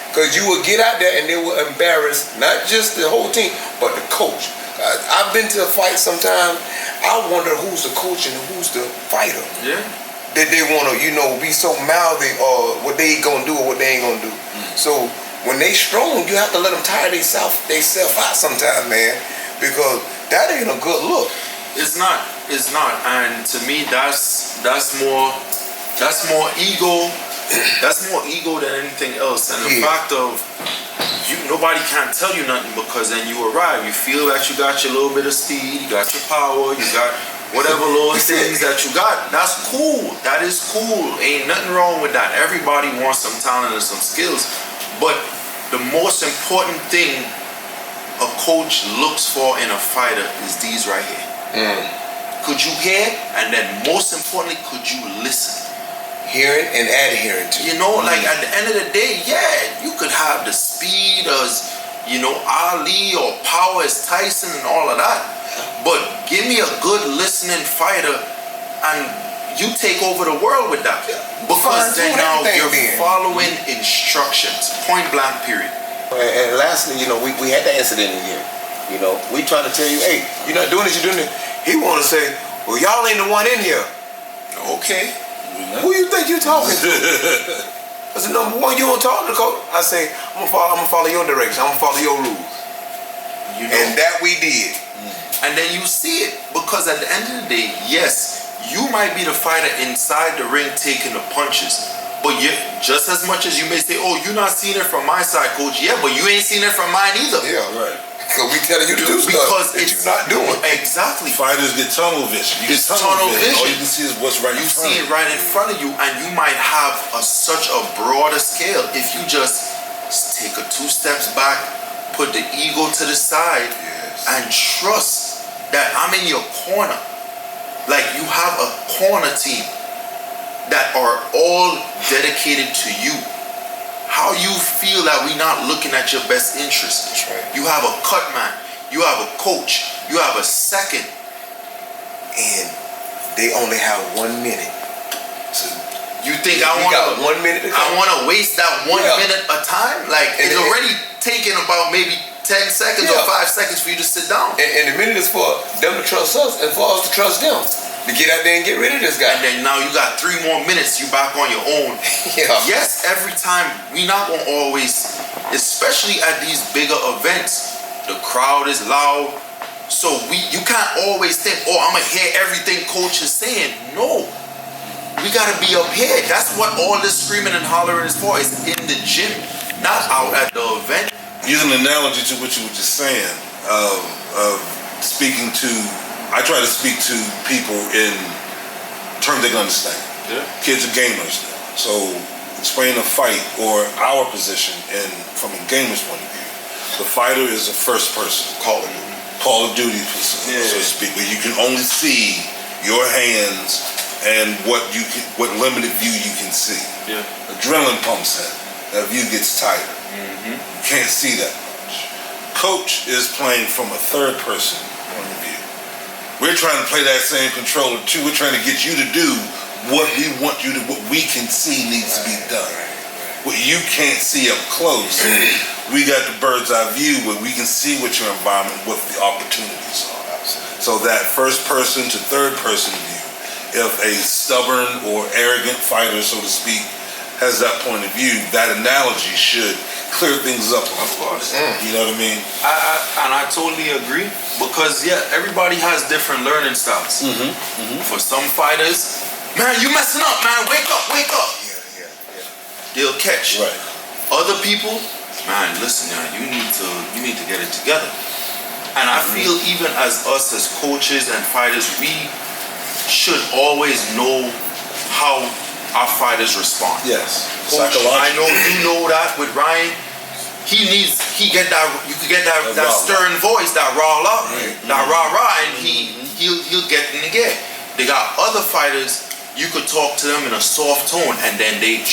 [SPEAKER 1] Because you will get out there and they will embarrass not just the whole team, but the coach. I've been to a fight sometimes. I wonder who's the coach and who's the fighter.
[SPEAKER 2] Yeah.
[SPEAKER 1] That they want to, be so mouthy or what they gonna do or what they ain't gonna do. So when they strong, you have to let them tire themselves out sometimes, man, because that ain't a good look.
[SPEAKER 2] It's not, and to me, that's more ego. That's more ego than anything else. And the fact of nobody can't tell you nothing because then you arrive. You feel that you got your little bit of speed, you got your power, you got whatever little things that you got. That's cool. That is cool. Ain't nothing wrong with that. Everybody wants some talent and some skills. But the most important thing a coach looks for in a fighter is these right here. Could you hear? And then most importantly, could you listen?
[SPEAKER 1] Hearing and adhering to.
[SPEAKER 2] Like at the end of the day, you could have the speed as, Ali or power as Tyson and all of that. But give me a good listening fighter and you take over the world with that. Because then now you're following instructions. Point blank, period.
[SPEAKER 1] And lastly, we had that incident in here. We trying to tell you, hey, you're not doing this, you're doing it. He want to say, well, y'all ain't the one in here. Okay. Who you think you talking to? I said, number one, you don't talk to the coach. I say, I'm gonna follow your direction. I'm gonna follow your rules. And that we did.
[SPEAKER 2] And then you see it because at the end of the day, yes, you might be the fighter inside the ring taking the punches. But just as much as you may say, oh, you're not seeing it from my side, coach. Yeah, but you ain't seeing it from mine either.
[SPEAKER 1] Yeah, right. Because we telling you to do stuff that you're not doing.
[SPEAKER 2] Exactly.
[SPEAKER 3] Fighters get tunnel vision. You get tunnel vision. All you can see is what's right in front of you.
[SPEAKER 2] You see it right in front of you, and you might have such a broader scale if you just take a 2 steps back, put the ego to the side, and trust that I'm in your corner. Like you have a corner team that are all dedicated to you. How you feel that we're not looking at your best interest.
[SPEAKER 1] That's right.
[SPEAKER 2] You have a cut man, you have a coach, you have a second.
[SPEAKER 1] And they only have 1 minute. So
[SPEAKER 2] you think
[SPEAKER 1] I want 1 minute to come?
[SPEAKER 2] I want to waste that 1 minute of time? Like it's already taken about maybe 10 seconds or 5 seconds for you to sit down.
[SPEAKER 1] And the minute is for them to trust us and for us to trust them. To get out there and get rid of this guy.
[SPEAKER 2] And then now you got 3 more minutes, you back on your own. Yes, every time, we not gonna always, especially at these bigger events, the crowd is loud. So you can't always think, oh, I'm gonna hear everything coach is saying. No. We gotta be up here. That's what all this screaming and hollering is for. It's in the gym, not out at the event.
[SPEAKER 3] Using an analogy to what you were just saying, of speaking to, I try to speak to people in terms they can understand.
[SPEAKER 2] Yeah.
[SPEAKER 3] Kids are gamers now. So explain a fight or our position from a gamer's point of view. The fighter is a first person. Call of Duty, so to speak, where you can only see your hands and what limited view you can see.
[SPEAKER 2] Yeah.
[SPEAKER 3] Adrenaline pumps in. That view gets tighter. You can't see that much. Coach is playing from a third person point of view. We're trying to play that same controller too. We're trying to get you to do what we want you to, what we can see needs to be done. What you can't see up close. We got the bird's eye view where we can see what your environment, what the opportunities are. So that first person to third person view, if a stubborn or arrogant fighter, so to speak, has that point of view, that analogy should clear things up.
[SPEAKER 2] Of course.
[SPEAKER 3] You know what I mean?
[SPEAKER 2] I totally agree because everybody has different learning styles. For some fighters, man, you messing up, man. Wake up.
[SPEAKER 1] Yeah.
[SPEAKER 2] They'll catch.
[SPEAKER 3] Right.
[SPEAKER 2] Other people, man, listen, you need to get it together. And I feel even as us as coaches and fighters, we should always know how our fighters respond.
[SPEAKER 3] Yes.
[SPEAKER 2] Coach, I know you know that with Ryan. You could get that stern voice, that rah-rah, that rah-rah, and he'll get in the game. They got other fighters, you could talk to them in a soft tone, and then they.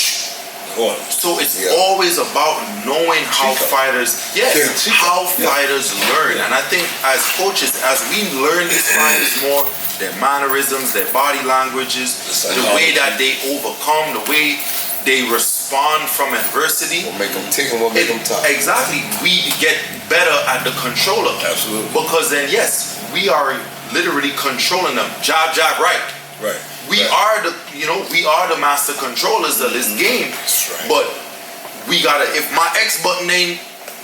[SPEAKER 2] So it's always about knowing how fighters, fighters learn. And I think as coaches, as we learn these fighters more, their mannerisms, their body languages, the way that they overcome, the way they respond from adversity.
[SPEAKER 1] What make them tick and what make them tough.
[SPEAKER 2] Exactly. We get better at the controller.
[SPEAKER 3] Absolutely.
[SPEAKER 2] Because then, yes, we are literally controlling them. Jab, right.
[SPEAKER 3] Right.
[SPEAKER 2] We are the master controllers of this game.
[SPEAKER 1] That's right.
[SPEAKER 2] But we gotta, if my X button ain't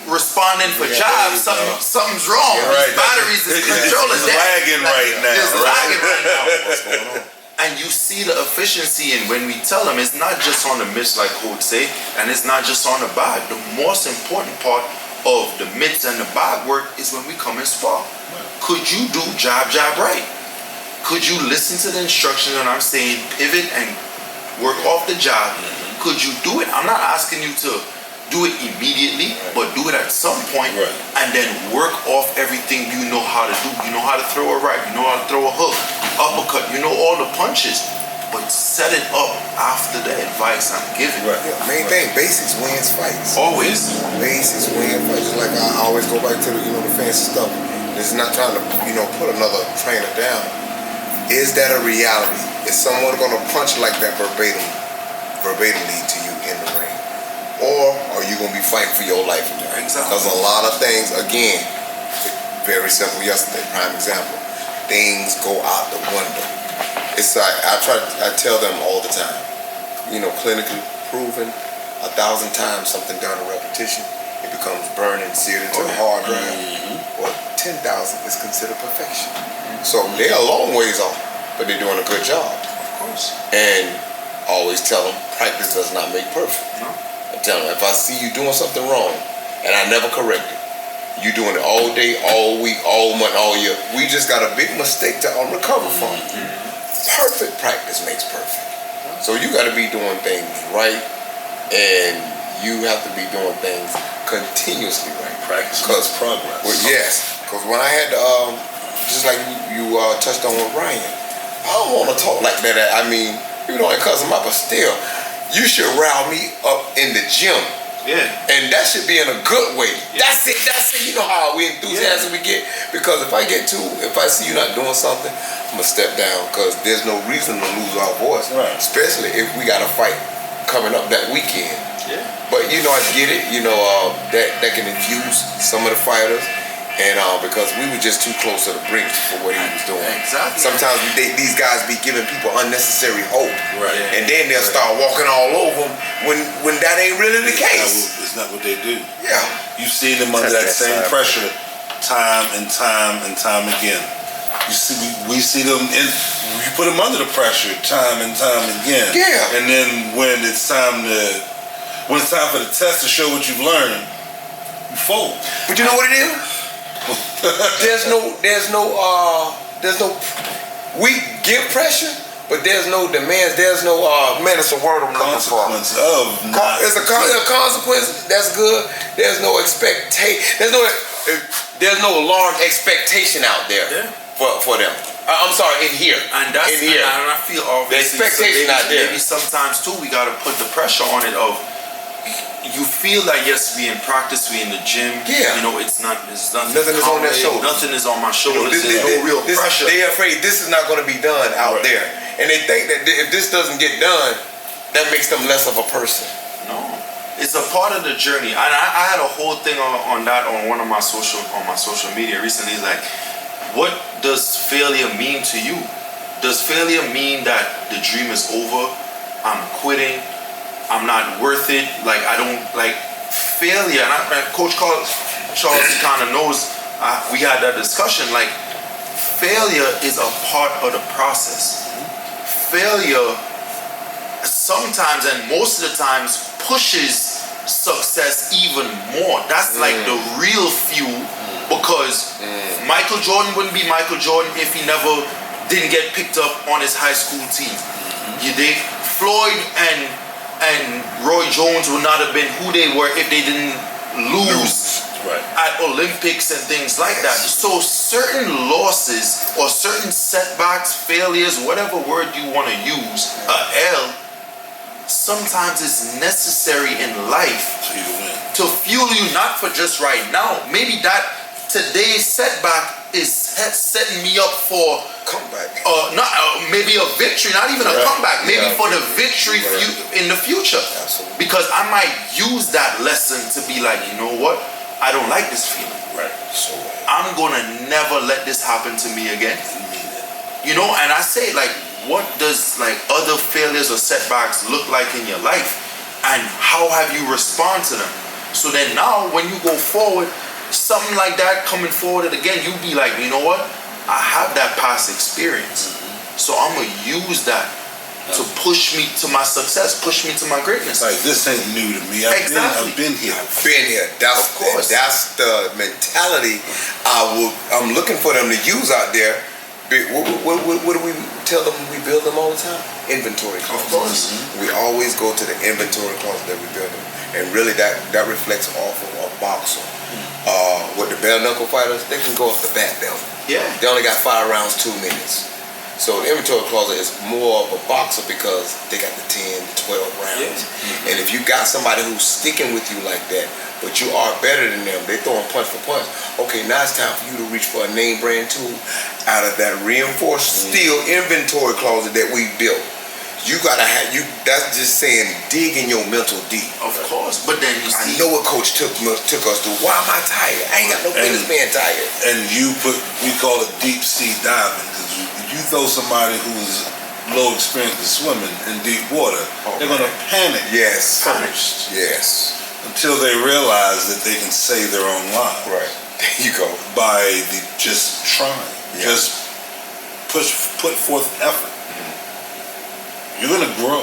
[SPEAKER 2] responding for jobs, something's wrong. These batteries, this controller's
[SPEAKER 3] lagging right now.
[SPEAKER 2] It's lagging right now. What's going on? And you see the efficiency, and when we tell them, it's not just on the mitts, like Coach say, and it's not just on the bag. The most important part of the mitts and the bag work is when we come and spar. Could you do jab right? Could you listen to the instructions when I'm saying pivot and work off the jab? Could you do it? I'm not asking you to do it immediately, but do it at some point, and then work off everything you know how to do. You know how to throw a right, you know how to throw a hook, uppercut, you know all the punches, but set it up after the advice I'm giving.
[SPEAKER 1] Main thing, basics wins fights.
[SPEAKER 2] Always.
[SPEAKER 1] Basics win fights. Just like I always go back to the fancy stuff. This is not trying to put another trainer down. Is that a reality? Is someone gonna punch like that verbatimly to you in the ring? Or are you going to be fighting for your life in there?
[SPEAKER 2] Exactly.
[SPEAKER 1] Because a lot of things, again, very simple yesterday, prime example, things go out the window. It's like, I tell them all the time, clinically proven 1,000 times something done in repetition, it becomes burned and seared into the hard drive. Or 10,000 is considered perfection. So they're a long ways off, but they're doing a good job.
[SPEAKER 2] Of course.
[SPEAKER 1] And always tell them, practice does not make perfect.
[SPEAKER 2] No.
[SPEAKER 1] Tell them, if I see you doing something wrong and I never correct it, you doing it all day, all week, all month, all year, we just got a big mistake to recover from. Perfect practice makes perfect. So you got to be doing things right, and you have to be doing things continuously right.
[SPEAKER 3] Practice makes progress.
[SPEAKER 1] Because when I had just like you touched on with Ryan, I don't want to talk like that. I mean, you don't cuss him out, but still, you should rile me up in the gym.
[SPEAKER 2] Yeah.
[SPEAKER 1] And that should be in a good way. Yeah. That's it. You know how we enthusiastic we get? Because if I see you not doing something, I'm going to step down, because there's no reason to lose our voice.
[SPEAKER 3] Right.
[SPEAKER 1] Especially if we got a fight coming up that weekend.
[SPEAKER 2] Yeah.
[SPEAKER 1] But I get it. That can infuse some of the fighters. And because we were just too close to the brink for what he was doing.
[SPEAKER 2] Exactly.
[SPEAKER 1] Sometimes these guys be giving people unnecessary hope.
[SPEAKER 3] Right.
[SPEAKER 1] And then they'll start walking all over them when that ain't really the case.
[SPEAKER 3] It's not what they do.
[SPEAKER 1] Yeah.
[SPEAKER 3] You see them under that same pressure time and time again. We see them you put them under the pressure time and time again.
[SPEAKER 1] Yeah.
[SPEAKER 3] And then when it's time for the test to show what you've learned, you fold.
[SPEAKER 1] But you know what it is? We give pressure, but there's no demands. There's no it's a word I'm looking for.
[SPEAKER 3] Consequence of
[SPEAKER 1] it's a consequence. That's good. There's no expectation. There's no large expectation out there for them. I'm sorry, in here.
[SPEAKER 2] And that's
[SPEAKER 1] in here.
[SPEAKER 2] And I feel obviously
[SPEAKER 1] the expectation out there.
[SPEAKER 2] Maybe sometimes too we gotta put the pressure on it of you feel like yes, we in practice, we in the gym.
[SPEAKER 1] Yeah.
[SPEAKER 2] You know, it's nothing
[SPEAKER 1] Nothing is on their shoulders.
[SPEAKER 2] Nothing is on my shoulders.
[SPEAKER 1] This-
[SPEAKER 2] There's no real pressure.
[SPEAKER 1] They're afraid this is not going to be done out there, and they think that if this doesn't get done, that makes them less of a person.
[SPEAKER 2] No, it's a part of the journey. And I had a whole thing on that on one of my social media recently. It's like, what does failure mean to you? Does failure mean that the dream is over? I'm quitting. I'm not worth it. Like, I don't like failure. And Coach Charles kind of knows. We had that discussion. Like, failure is a part of the process. Failure sometimes and most of the times pushes success even more. That's like the real fuel, because Michael Jordan wouldn't be Michael Jordan if he never didn't get picked up on his high school team. You dig? Floyd and Roy Jones would not have been who they were if they didn't lose at Olympics and things like that. So certain losses or certain setbacks, failures, whatever word you want to use, L, sometimes it's necessary in life to fuel you, not for just right now. Maybe that today's setback is setting me up for
[SPEAKER 1] comeback.
[SPEAKER 2] Maybe a victory, not even a comeback. Maybe for the victory in the future.
[SPEAKER 1] Absolutely.
[SPEAKER 2] Because I might use that lesson to be like, you know what? I don't like this feeling.
[SPEAKER 1] Right. So
[SPEAKER 2] I'm gonna never let this happen to me again. You know, and I say, like, what does like other failures or setbacks look like in your life, and how have you responded to them? So then now when you go forward, something like that coming forward again, you be like, you know what? I have that past experience. So I'm gonna use that to push me to my success, push me to my greatness.
[SPEAKER 3] Like, this ain't new to me. I've been here.
[SPEAKER 1] That's, of course. That's the mentality I'm looking for them to use out there. What do we tell them? We build them all the time. Inventory closet.
[SPEAKER 2] Of course.
[SPEAKER 1] We always go to the inventory closet that we build them, and really that reflects off of a boxer. With the bare knuckle fighters, they can go up the bat belt.
[SPEAKER 2] Yeah.
[SPEAKER 1] They only got 5 rounds, 2 minutes. So the inventory closet is more of a boxer because they got the 10, 12 rounds. And if you got somebody who's sticking with you like that, but you are better than them, they throwing punch for punch. Okay, now it's time for you to reach for a name brand tool out of that reinforced steel inventory closet that we built. You gotta have that's just saying dig in your mental deep.
[SPEAKER 2] Of course. But then you see,
[SPEAKER 1] I know what coach took us through. Why am I tired? I ain't got no business being tired.
[SPEAKER 3] And we call it deep sea diving, because you throw somebody who's low experience in swimming in deep water, they're gonna panic.
[SPEAKER 1] Yes.
[SPEAKER 3] First.
[SPEAKER 1] Yes.
[SPEAKER 3] Until they realize that they can save their own lives.
[SPEAKER 1] Right. There you go.
[SPEAKER 3] By just trying.
[SPEAKER 1] Yeah.
[SPEAKER 3] Just put forth effort. You're gonna grow.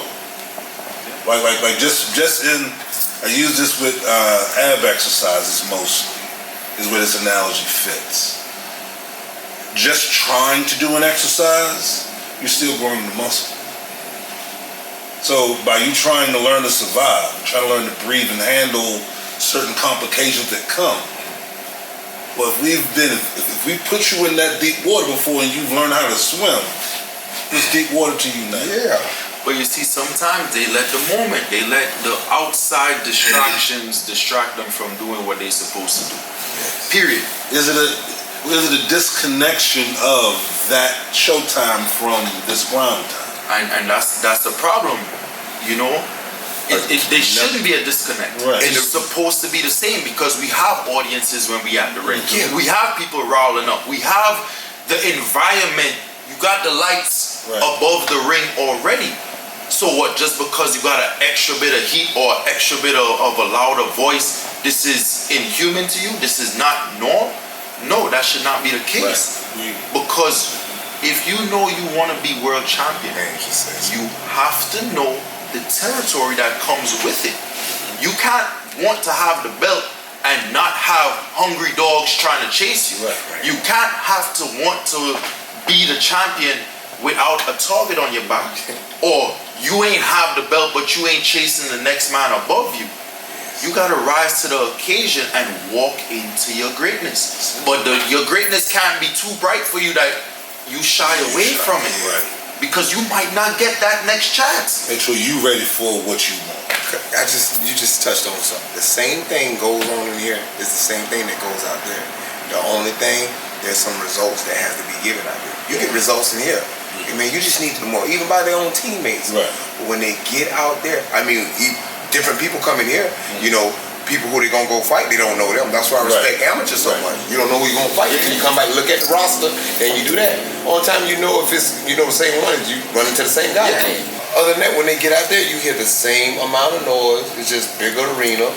[SPEAKER 3] Like just in, I use this with ab exercises mostly, is where this analogy fits. Just trying to do an exercise, you're still growing the muscle. So by you trying to learn to survive, trying to learn to breathe and handle certain complications that come, well, if we put you in that deep water before and you've learned how to swim, it's deep water to you now.
[SPEAKER 1] Yeah.
[SPEAKER 2] but you see, sometimes they let the moment, they let the outside distractions distract them from doing what they're supposed to do. Period.
[SPEAKER 3] Is it a disconnection of that showtime from this grind time?
[SPEAKER 2] And that's the problem, you know. There shouldn't be a disconnect.
[SPEAKER 3] Right.
[SPEAKER 2] It's supposed to be the same, because we have audiences when we at the ring.
[SPEAKER 1] Yeah.
[SPEAKER 2] We have people rolling up. We have the environment. You got the lights above the ring already. So what? Just because you got an extra bit of heat or extra bit of a louder voice, this is inhuman to you? This is not normal? No, that should not be the case.
[SPEAKER 3] Right.
[SPEAKER 2] Because if you know you want to be world champion, you have to know the territory that comes with it. You can't want to have the belt and not have hungry dogs trying to chase you.
[SPEAKER 3] Right.
[SPEAKER 2] You can't have to want to be the champion without a target on your back. Or you ain't have the belt but you ain't chasing the next man above you. You gotta rise to the occasion and walk into your greatness. But your greatness can't be too bright for you that you shy away from it.
[SPEAKER 3] Right.
[SPEAKER 2] Because you might not get that next chance.
[SPEAKER 3] Until you ready for what you want.
[SPEAKER 1] You just touched on something. The same thing goes on in here is the same thing that goes out there. The only thing, there's some results that has to be given out there. You get results in here. I mean, you just need to more, even by their own teammates.
[SPEAKER 3] Right.
[SPEAKER 1] But when they get out there, I mean, different people come in here, you know, people who they gonna go fight, they don't know them. That's why I respect amateurs so much. You don't know who you're gonna fight. You come back and look at the roster, and you do that. All the time, you know if it's, you know, the same one, you run into the same guy. Yeah. Other than that, when they get out there, you hear the same amount of noise. It's just bigger arena,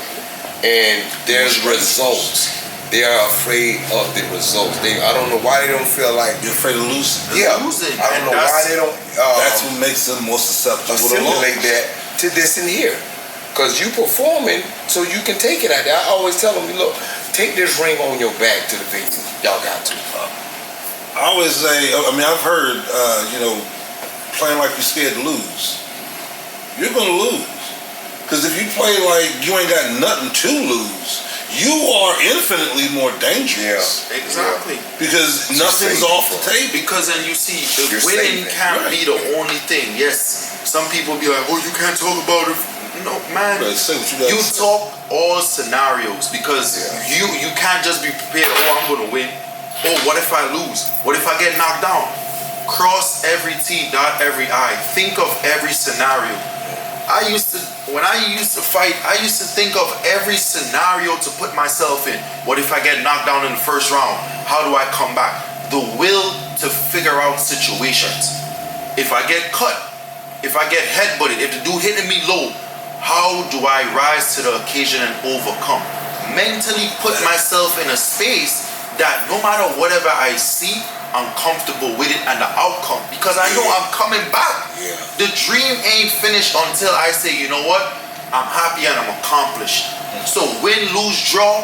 [SPEAKER 1] and there's results. They are afraid of the results. I don't know why they don't feel like
[SPEAKER 3] you're afraid of losing.
[SPEAKER 1] Yeah, I don't know why they don't.
[SPEAKER 3] That's what makes them more susceptible.
[SPEAKER 1] Assimilate that to this in here, because you performing, so you can take it out there. I always tell them, look, take this ring on your back to the venue. Y'all got to.
[SPEAKER 3] I always say, I mean, I've heard, you know, playing like you're scared to lose. You're gonna lose, because if you play like you ain't got nothing to lose, you are infinitely more dangerous.
[SPEAKER 2] Yeah, exactly.
[SPEAKER 3] Because nothing's off the table.
[SPEAKER 2] Because then you see, the winning can't be the only thing. Yes, some people be like, oh, you can't talk about it. No, man. You talk all scenarios, because you can't just be prepared, oh, I'm going to win. Oh, what if I lose? What if I get knocked down? Cross every T, dot every I. Think of every scenario. When I used to fight, I used to think of every scenario to put myself in. What if I get knocked down in the first round? How do I come back? The will to figure out situations. If I get cut, if I get headbutted, if the dude hitting me low, how do I rise to the occasion and overcome? Mentally put myself in a space that no matter whatever I see, I'm comfortable with it and the outcome, because I know I'm coming back. The dream ain't finished until I say, you know what, I'm happy and I'm accomplished. So win, lose, draw,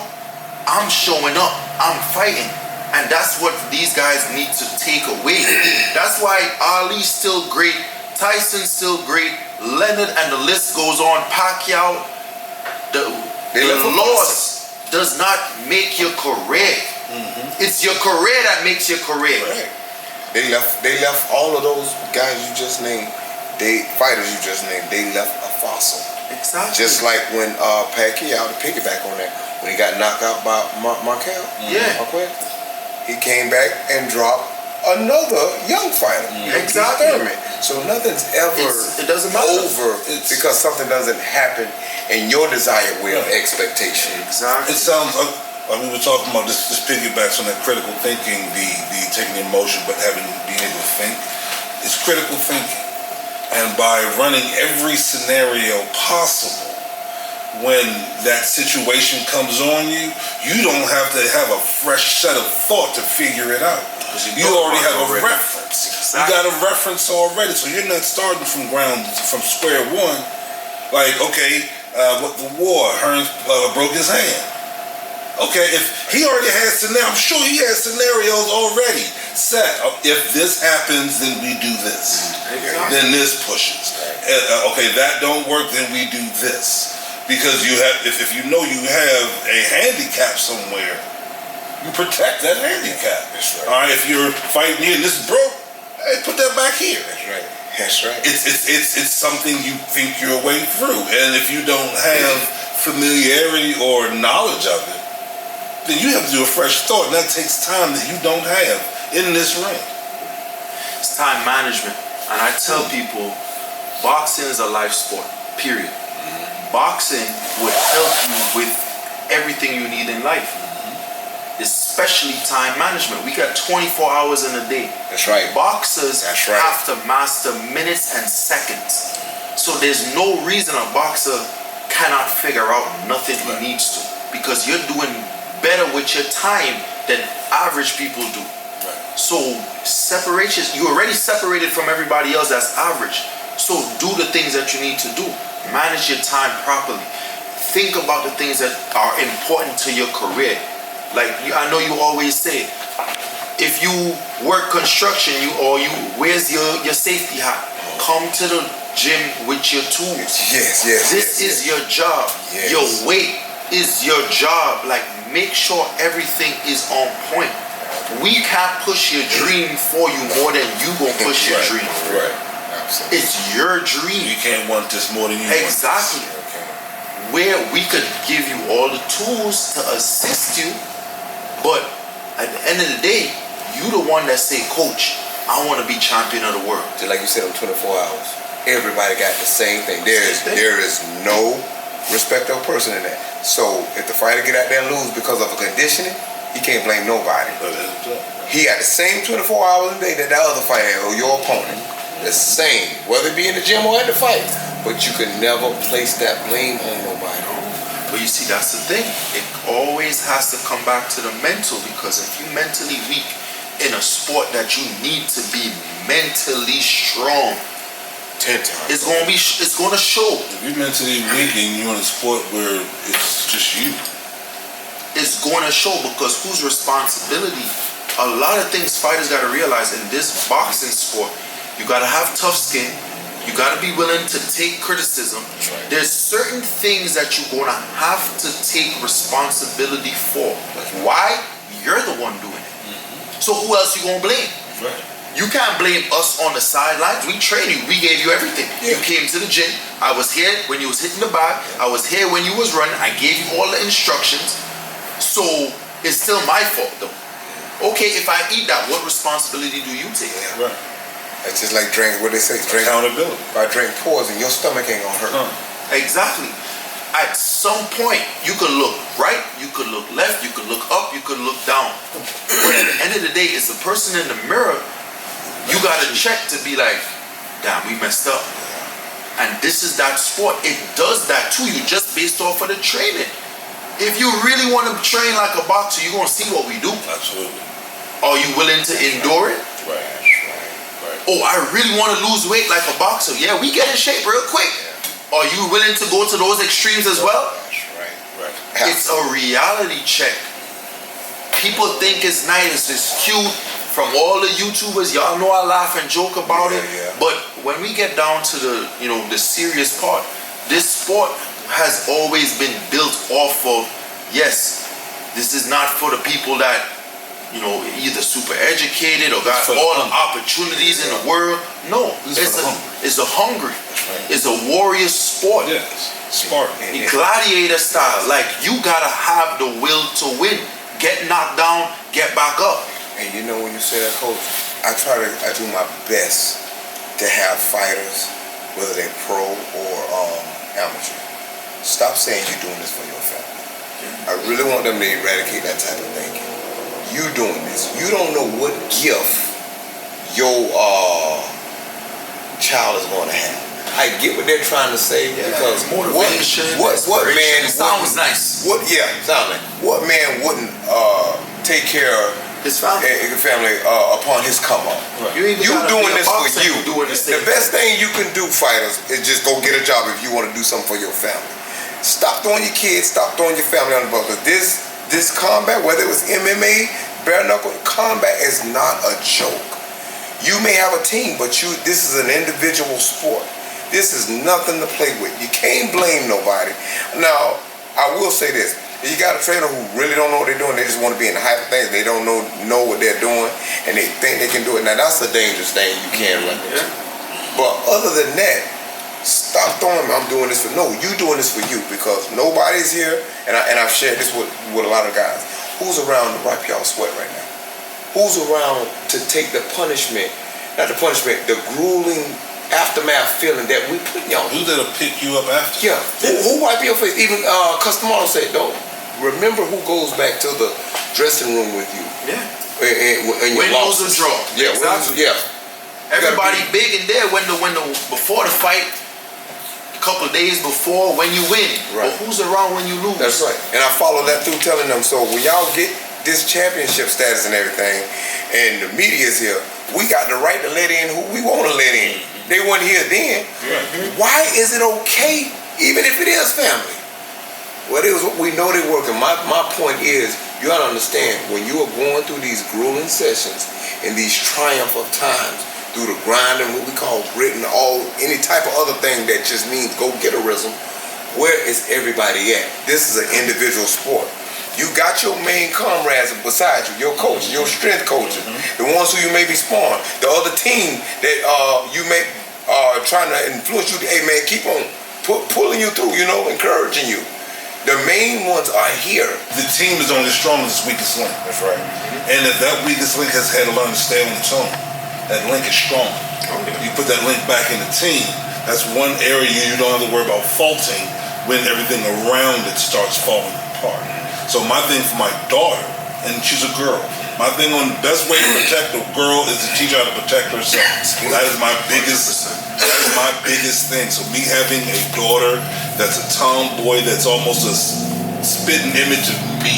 [SPEAKER 2] I'm showing up, I'm fighting. And that's what these guys need to take away. That's why Ali's still great, Tyson's still great, Leonard, and the list goes on. Pacquiao, the loss does not make your career. It's your career that makes your career.
[SPEAKER 1] Right. They left all of those guys you just named, fighters you just named, they left a fossil.
[SPEAKER 2] Exactly.
[SPEAKER 1] Just like when Pacquiao, to piggyback on that, when he got knocked out by Marquez. He came back and dropped another young fighter.
[SPEAKER 2] Exactly.
[SPEAKER 1] So nothing's ever
[SPEAKER 2] it doesn't matter.
[SPEAKER 1] over because something doesn't happen in your desired way of expectation.
[SPEAKER 3] Exactly. It sounds like we were talking about this piggybacks on that critical thinking, the taking emotion but being able to think. It's critical thinking. And by running every scenario possible, when that situation comes on you, you don't have to have a fresh set of thought to figure it out. You already have a reference. Exactly. You got a reference already, so you're not starting from square one. Like, okay, with the war, Hearns broke his hand. Okay, if he already has scenarios, I'm sure he has scenarios already set. If this happens, then we do this. Then this pushes. Okay, that don't work, then we do this. Because you have, if you know you have a handicap somewhere, you protect that handicap.
[SPEAKER 1] That's right.
[SPEAKER 3] All right, if you're fighting here and this is broke, hey, put that back here.
[SPEAKER 1] That's right. That's right.
[SPEAKER 3] It's something you think your way through, and if you don't have familiarity or knowledge of it, then you have to do a fresh thought, and that takes time that you don't have in this ring.
[SPEAKER 2] It's time management. And I tell people, boxing is a life sport, period. Boxing would help you with everything you need in life, especially time management. We got 24 hours in a day.
[SPEAKER 1] That's right.
[SPEAKER 2] Boxers have to master minutes and seconds. So there's no reason a boxer cannot figure out nothing he needs to, because you're doing better with your time than average people do. Right. So separation, you're already separated from everybody else that's average. So do the things that you need to do. Manage your time properly. Think about the things that are important to your career. Like I know you always say, if you work construction, where's your safety hat? Come to the gym with your tools.
[SPEAKER 1] Yes.
[SPEAKER 2] This is your job.
[SPEAKER 1] Yes.
[SPEAKER 2] Your weight is your job. Like, make sure everything is on point. We can't push your dream for you more than you gonna push your dream.
[SPEAKER 1] Right. Absolutely.
[SPEAKER 2] It's your dream.
[SPEAKER 3] You can't want this more than you
[SPEAKER 2] want this. where we could give you all the tools to assist you, but at the end of the day, you the one that say, Coach, I want to be champion of the world.
[SPEAKER 1] Just like you said, on 24 hours, everybody got the same thing. There is no respect of person in that. So if the fighter get out there and lose because of a conditioning, he can't blame nobody. He got the same 24 hours a day that other fighter or your opponent. The same, whether it be in the gym or at the fight. But you can never place that blame on nobody.
[SPEAKER 2] But you see, that's the thing. It always has to come back to the mental, because if you're mentally weak in a sport that you need to be mentally strong,
[SPEAKER 1] 10 times.
[SPEAKER 2] It's gonna show.
[SPEAKER 3] If you're mentally weak and you're in a sport where it's just you,
[SPEAKER 2] it's gonna show, because whose responsibility? A lot of things fighters gotta realize in this boxing sport, you gotta have tough skin. You gotta be willing to take criticism.
[SPEAKER 1] Right.
[SPEAKER 2] There's certain things that you're gonna have to take responsibility for. Why? You're the one doing it. So who else you gonna blame?
[SPEAKER 3] right?
[SPEAKER 2] You can't blame us on the sidelines. We trained you. We gave you everything.
[SPEAKER 1] Yeah.
[SPEAKER 2] You came to the gym. I was here when you was hitting the bag. I was here when you was running. I gave you all the instructions. So it's still my fault though. Okay, if I eat that, what responsibility do you take?
[SPEAKER 3] Right.
[SPEAKER 1] It's just like drink, what they say, drink
[SPEAKER 3] Accountability.
[SPEAKER 1] If I drink poison, your stomach ain't gonna hurt.
[SPEAKER 2] Exactly. At some point, you could look right, you could look left, you could look up, you could look down. But at the end of the day, it's the person in the mirror you gotta check to be like, damn, we messed up. And this is that sport. It does that to you just based off of the training. If you really want to train like a boxer, you're gonna see what we do.
[SPEAKER 3] Absolutely.
[SPEAKER 2] Are you willing to endure it?
[SPEAKER 3] Right.
[SPEAKER 2] Oh, I really want to lose weight like a boxer. Yeah, we get in shape real quick. Are you willing to go to those extremes as well?
[SPEAKER 1] Right.
[SPEAKER 2] It's a reality check. People think it's nice, it's cute. From all the YouTubers, y'all know I laugh and joke about it.
[SPEAKER 1] Yeah.
[SPEAKER 2] But when we get down to the serious part, this sport has always been built off of, yes, this is not for the people that either super educated or got all the opportunities in the world. No, it's a hungry. It's a warrior sport.
[SPEAKER 3] Yes. Spartan.
[SPEAKER 2] Gladiator style. Like, you gotta have the will to win. Get knocked down, get back up.
[SPEAKER 1] And when you say that, Coach, I do my best to have fighters, whether they're pro or amateur, stop saying you're doing this for your family. I really want them to eradicate that type of thinking. You doing this. You don't know what gift your child is going to have. I get what they're trying to say because
[SPEAKER 2] motivation,
[SPEAKER 1] what man
[SPEAKER 2] sounds nice.
[SPEAKER 1] What man wouldn't take care of
[SPEAKER 2] his family
[SPEAKER 1] upon his come up?
[SPEAKER 2] Right.
[SPEAKER 1] You doing this for you.
[SPEAKER 2] The
[SPEAKER 1] best thing you can do, fighters, is just go get a job if you want to do something for your family. Stop throwing your kids, stop throwing your family on the bus. This combat, whether it was MMA, bare knuckle, combat is not a joke. You may have a team, but this is an individual sport. This is nothing to play with. You can't blame nobody. Now, I will say this. You got a trainer who really don't know what they're doing. They just want to be in the hype of things. They don't know what they're doing, and they think they can do it. Now, that's a dangerous thing you can't run into. But other than that, stop throwing me, I'm doing this for, no, you doing this for you, because nobody's here, and I've shared this with a lot of guys. Who's around to wipe y'all sweat right now? Who's around to take the punishment, not the punishment, the grueling aftermath feeling that we put y'all?
[SPEAKER 3] Who's there to pick you up after?
[SPEAKER 1] Yeah, who wipe your face? Even Customano said, don't remember who goes back to the dressing room with you.
[SPEAKER 2] Yeah.
[SPEAKER 1] And
[SPEAKER 2] win, lose, or draw.
[SPEAKER 1] Yeah,
[SPEAKER 2] exactly. Everybody big in there when the before the fight, a couple of days before when you win.
[SPEAKER 1] Right.
[SPEAKER 2] But who's around when you lose?
[SPEAKER 1] That's right. And I follow that through telling them, so when y'all get this championship status and everything, and the media's here, we got the right to let in who we want to let in. They weren't here then. Why is it okay, even if it is family? Well, we know they're working. My point is, you gotta understand, when you are going through these grueling sessions and these triumph of times, through the grind and what we call grit and any type of other thing that just means go-getterism, where is everybody at? This is an individual sport. You got your main comrades beside you, your coach, your strength coaches, the ones who you may be sparring, the other team that you may trying to influence you. Hey man, keep on pulling you through, encouraging you. The main ones are here.
[SPEAKER 3] The team is only as strong as its weakest link.
[SPEAKER 1] That's right.
[SPEAKER 3] And if that weakest link has had to learn to stay on its own, that link is strong. You put that link back in the team, that's one area you don't have to worry about faulting when everything around it starts falling apart. So my thing for my daughter, and she's a girl, my thing on the best way to protect a girl is to teach her how to protect herself. That is my biggest thing. So me having a daughter that's a tomboy, that's almost a spitting image of me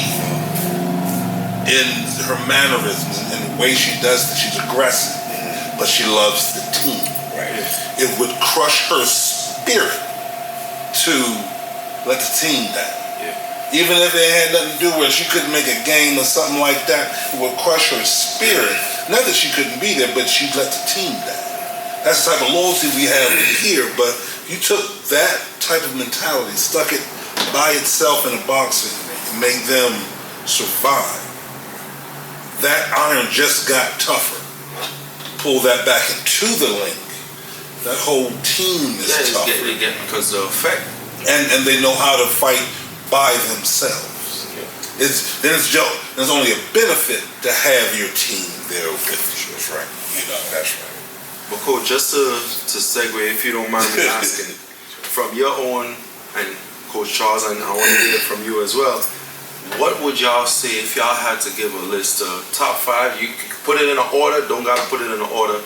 [SPEAKER 3] in her mannerisms and the way she does it. She's aggressive, but she loves the team.
[SPEAKER 1] Right.
[SPEAKER 3] It would crush her spirit to let the team down. Even if it had nothing to do with it, she couldn't make a game or something like that, it would crush her spirit. Not that she couldn't be there, but she'd let the team down. That's the type of loyalty we have here, but you took that type of mentality, stuck it by itself in a box and made them survive. That iron just got tougher. Pull that back into the link. That whole team is tougher.
[SPEAKER 2] Because the effect.
[SPEAKER 3] And they know how to fight by themselves. There's only a benefit to have your team there with you.
[SPEAKER 1] That's right. That's right.
[SPEAKER 2] But Coach, just to segue, if you don't mind me asking, from your own, and Coach Charles, and I want to hear it from you as well, what would y'all say if y'all had to give a list of top 5? You can put it in an order, don't gotta put it in an order.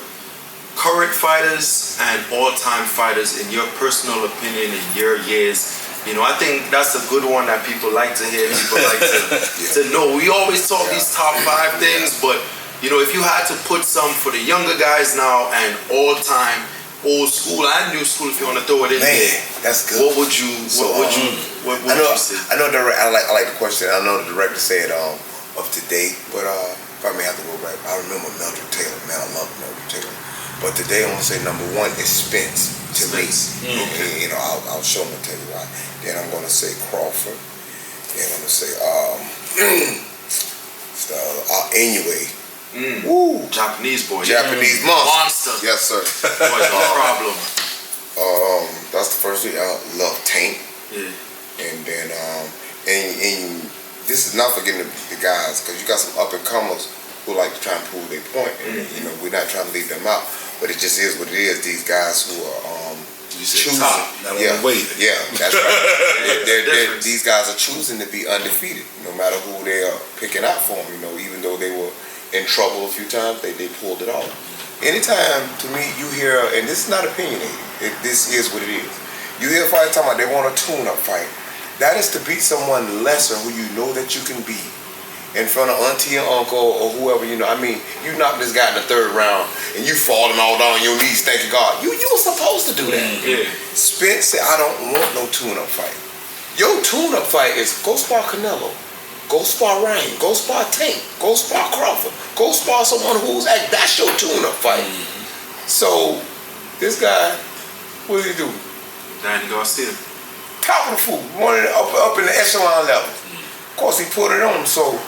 [SPEAKER 2] Current fighters and all-time fighters, in your personal opinion, in your years. I think that's a good one that people like to hear. People like to know. We always talk these top 5 things, but if you had to put some for the younger guys now and all-time, old school and new school, if you want to throw it in there,
[SPEAKER 1] that's good.
[SPEAKER 2] What would you say?
[SPEAKER 1] I know I like the question. I know the director said up to date, but if I may have to go back, I remember Meldrick Taylor. Man, I love Meldrick Taylor. But today I'm gonna say number 1 is Spence to me. Okay. I'll show him and tell you why. Then I'm gonna say Crawford. Then I'm gonna say Inoue. Woo.
[SPEAKER 2] Japanese boy.
[SPEAKER 1] Japanese monster. Yes, sir.
[SPEAKER 2] Boy, no problem.
[SPEAKER 1] That's the first thing. I love Tank.
[SPEAKER 2] Yeah.
[SPEAKER 1] And then and this is not forgetting the guys, because you got some up and comers who like to try and prove their point. And, we're not trying to leave them out, but it just is what it is. These guys who are choosing, that's right. These guys are choosing to be undefeated, no matter who they are picking out for them. Even though they were in trouble a few times, they pulled it off. Anytime, to me, you hear, and this is not opinionated, this is what it is. You hear a fight talking about they want a tune-up fight. That is to beat someone lesser who you know that you can beat in front of auntie and uncle or whoever, you knock this guy in the 3rd round and you falling all down on your knees thanking God. You were supposed to do that.
[SPEAKER 2] Yeah.
[SPEAKER 1] Spence said, I don't want no tune-up fight. Your tune-up fight is go spar Canelo, go spar Ryan, go spar Tank, go spar Crawford, go spar someone that's your tune-up fight. So this guy, what did he do?
[SPEAKER 2] Danny Garcia.
[SPEAKER 1] Top of the food, one of the, up in the echelon level. Of course, he put it on. So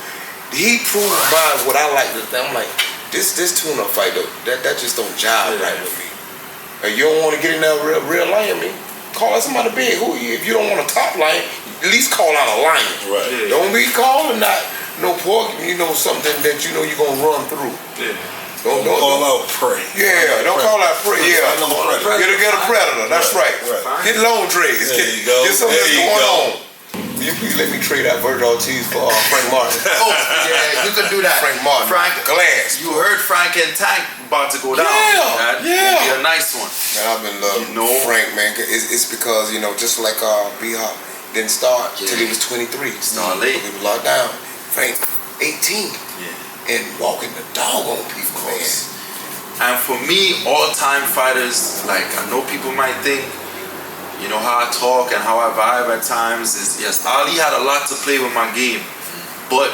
[SPEAKER 1] he proved mine what I like. I'm like, this tune-up fight though, that just don't jive right with me. And you don't want to get in that real lion, man. Call out somebody big. If you don't want a top lion, at least call out a lion.
[SPEAKER 3] Right.
[SPEAKER 1] Yeah. Don't be calling out no pork. Something that you're gonna run through.
[SPEAKER 2] Yeah.
[SPEAKER 3] Don't call out prey.
[SPEAKER 1] Yeah, don't call out prey. Yeah, get a predator. That's right. Get long dreads.
[SPEAKER 3] There you go.
[SPEAKER 1] Get something that's going on. Will you please let me trade out Virgil Ortiz for Frank Martin?
[SPEAKER 2] Yeah, you can do that.
[SPEAKER 1] Frank Martin.
[SPEAKER 2] Frank
[SPEAKER 1] Glass.
[SPEAKER 2] You heard Frank and Tank about to go down. That would be a nice one.
[SPEAKER 1] Man, I've been loving Frank, man. It's because, just like B-Hop didn't start till he was 23.
[SPEAKER 2] Start late.
[SPEAKER 1] He was locked down. Frank, 18. And walking the dog on people, man.
[SPEAKER 2] And for me, all-time fighters, like I know people might think, how I talk and how I vibe at times is, yes, Ali had a lot to play with my game. But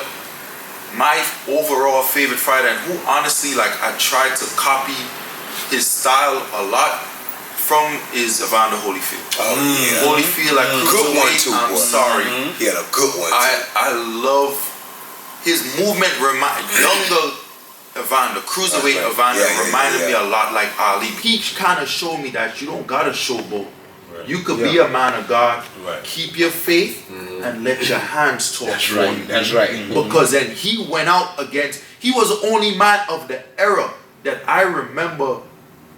[SPEAKER 2] my overall favorite fighter, and who honestly, I tried to copy his style a lot from, is Evander Holyfield. Holyfield,
[SPEAKER 1] good one too.
[SPEAKER 2] I'm sorry.
[SPEAKER 1] He had a good one too.
[SPEAKER 2] I love his movement. Younger Evander, cruiserweight Evander, reminded me a lot like Ali. He kind of showed me that you don't gotta showboat
[SPEAKER 4] You could be a man of God,
[SPEAKER 3] Right.
[SPEAKER 4] keep your faith, and let your hands talk for you.
[SPEAKER 1] That's right.
[SPEAKER 4] Because then he went out against, he was the only man of the era that I remember,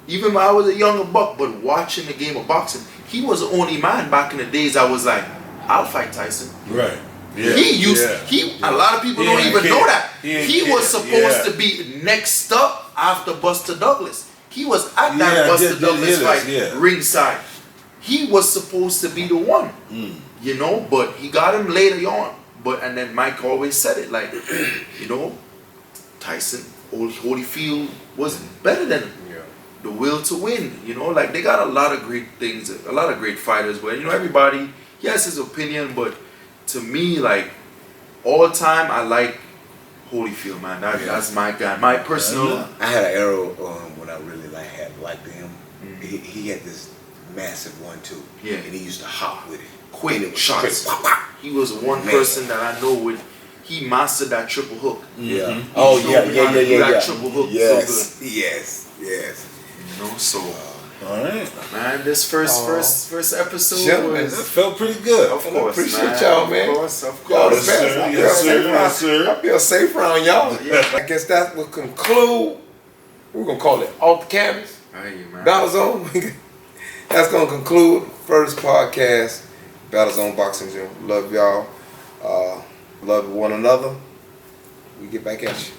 [SPEAKER 4] even when I was a younger buck, but watching the game of boxing, he was the only man back in the days I was like, I'll fight Tyson.
[SPEAKER 3] Right. Yeah.
[SPEAKER 4] A lot of people
[SPEAKER 3] He
[SPEAKER 4] don't
[SPEAKER 3] ain't
[SPEAKER 4] even
[SPEAKER 3] care.
[SPEAKER 4] know that.
[SPEAKER 3] He ain't
[SPEAKER 4] He was
[SPEAKER 3] care.
[SPEAKER 4] supposed
[SPEAKER 3] Yeah.
[SPEAKER 4] to be next up after Buster Douglas. He was at that
[SPEAKER 3] Yeah,
[SPEAKER 4] Buster
[SPEAKER 3] did
[SPEAKER 4] Douglas
[SPEAKER 3] hear
[SPEAKER 4] fight
[SPEAKER 3] this, yeah.
[SPEAKER 4] ringside. He was supposed to be the one, you know, but he got him later on. But and then Mike always said it like, you know, Tyson, Holyfield was better than him.
[SPEAKER 1] Yeah.
[SPEAKER 4] The will to win, you know, like they got a lot of great things, a lot of great fighters. Where you know everybody, he has his opinion, but to me, like all time, I like Holyfield, man. That's my guy. My personal.
[SPEAKER 5] I had an era when I really liked him. He had this massive one too.
[SPEAKER 4] Yeah.
[SPEAKER 5] And he used to hop with it.
[SPEAKER 4] Quick shots.
[SPEAKER 5] Quick, pop, pop.
[SPEAKER 4] He was one
[SPEAKER 5] Man.
[SPEAKER 4] person that I know would. He mastered that triple hook.
[SPEAKER 5] Yeah. Oh
[SPEAKER 4] showed
[SPEAKER 5] yeah,
[SPEAKER 4] me
[SPEAKER 5] yeah,
[SPEAKER 4] how to
[SPEAKER 5] yeah,
[SPEAKER 4] do
[SPEAKER 5] yeah,
[SPEAKER 4] that
[SPEAKER 5] yeah.
[SPEAKER 4] triple hook so
[SPEAKER 5] Yes, yes, yes.
[SPEAKER 4] You know, so
[SPEAKER 3] All right.
[SPEAKER 4] man, this first episode
[SPEAKER 1] Gentlemen,
[SPEAKER 3] That
[SPEAKER 4] was.
[SPEAKER 3] felt pretty good.
[SPEAKER 4] Of course,
[SPEAKER 1] appreciate
[SPEAKER 4] man.
[SPEAKER 1] y'all, man.
[SPEAKER 4] Of course.
[SPEAKER 1] Y'all the
[SPEAKER 3] Yes,
[SPEAKER 1] best.
[SPEAKER 3] sir.
[SPEAKER 1] I feel
[SPEAKER 3] Yes,
[SPEAKER 1] safe
[SPEAKER 3] sir.
[SPEAKER 1] around-
[SPEAKER 3] Yes, sir.
[SPEAKER 1] I feel safe around y'all. I guess that will conclude. We're gonna call it Off the Canvas.
[SPEAKER 4] Hey, man.
[SPEAKER 1] Battle Zone. That's gonna conclude first podcast. Battle Zone Boxing Gym. Love y'all. Love one another. We get back at you.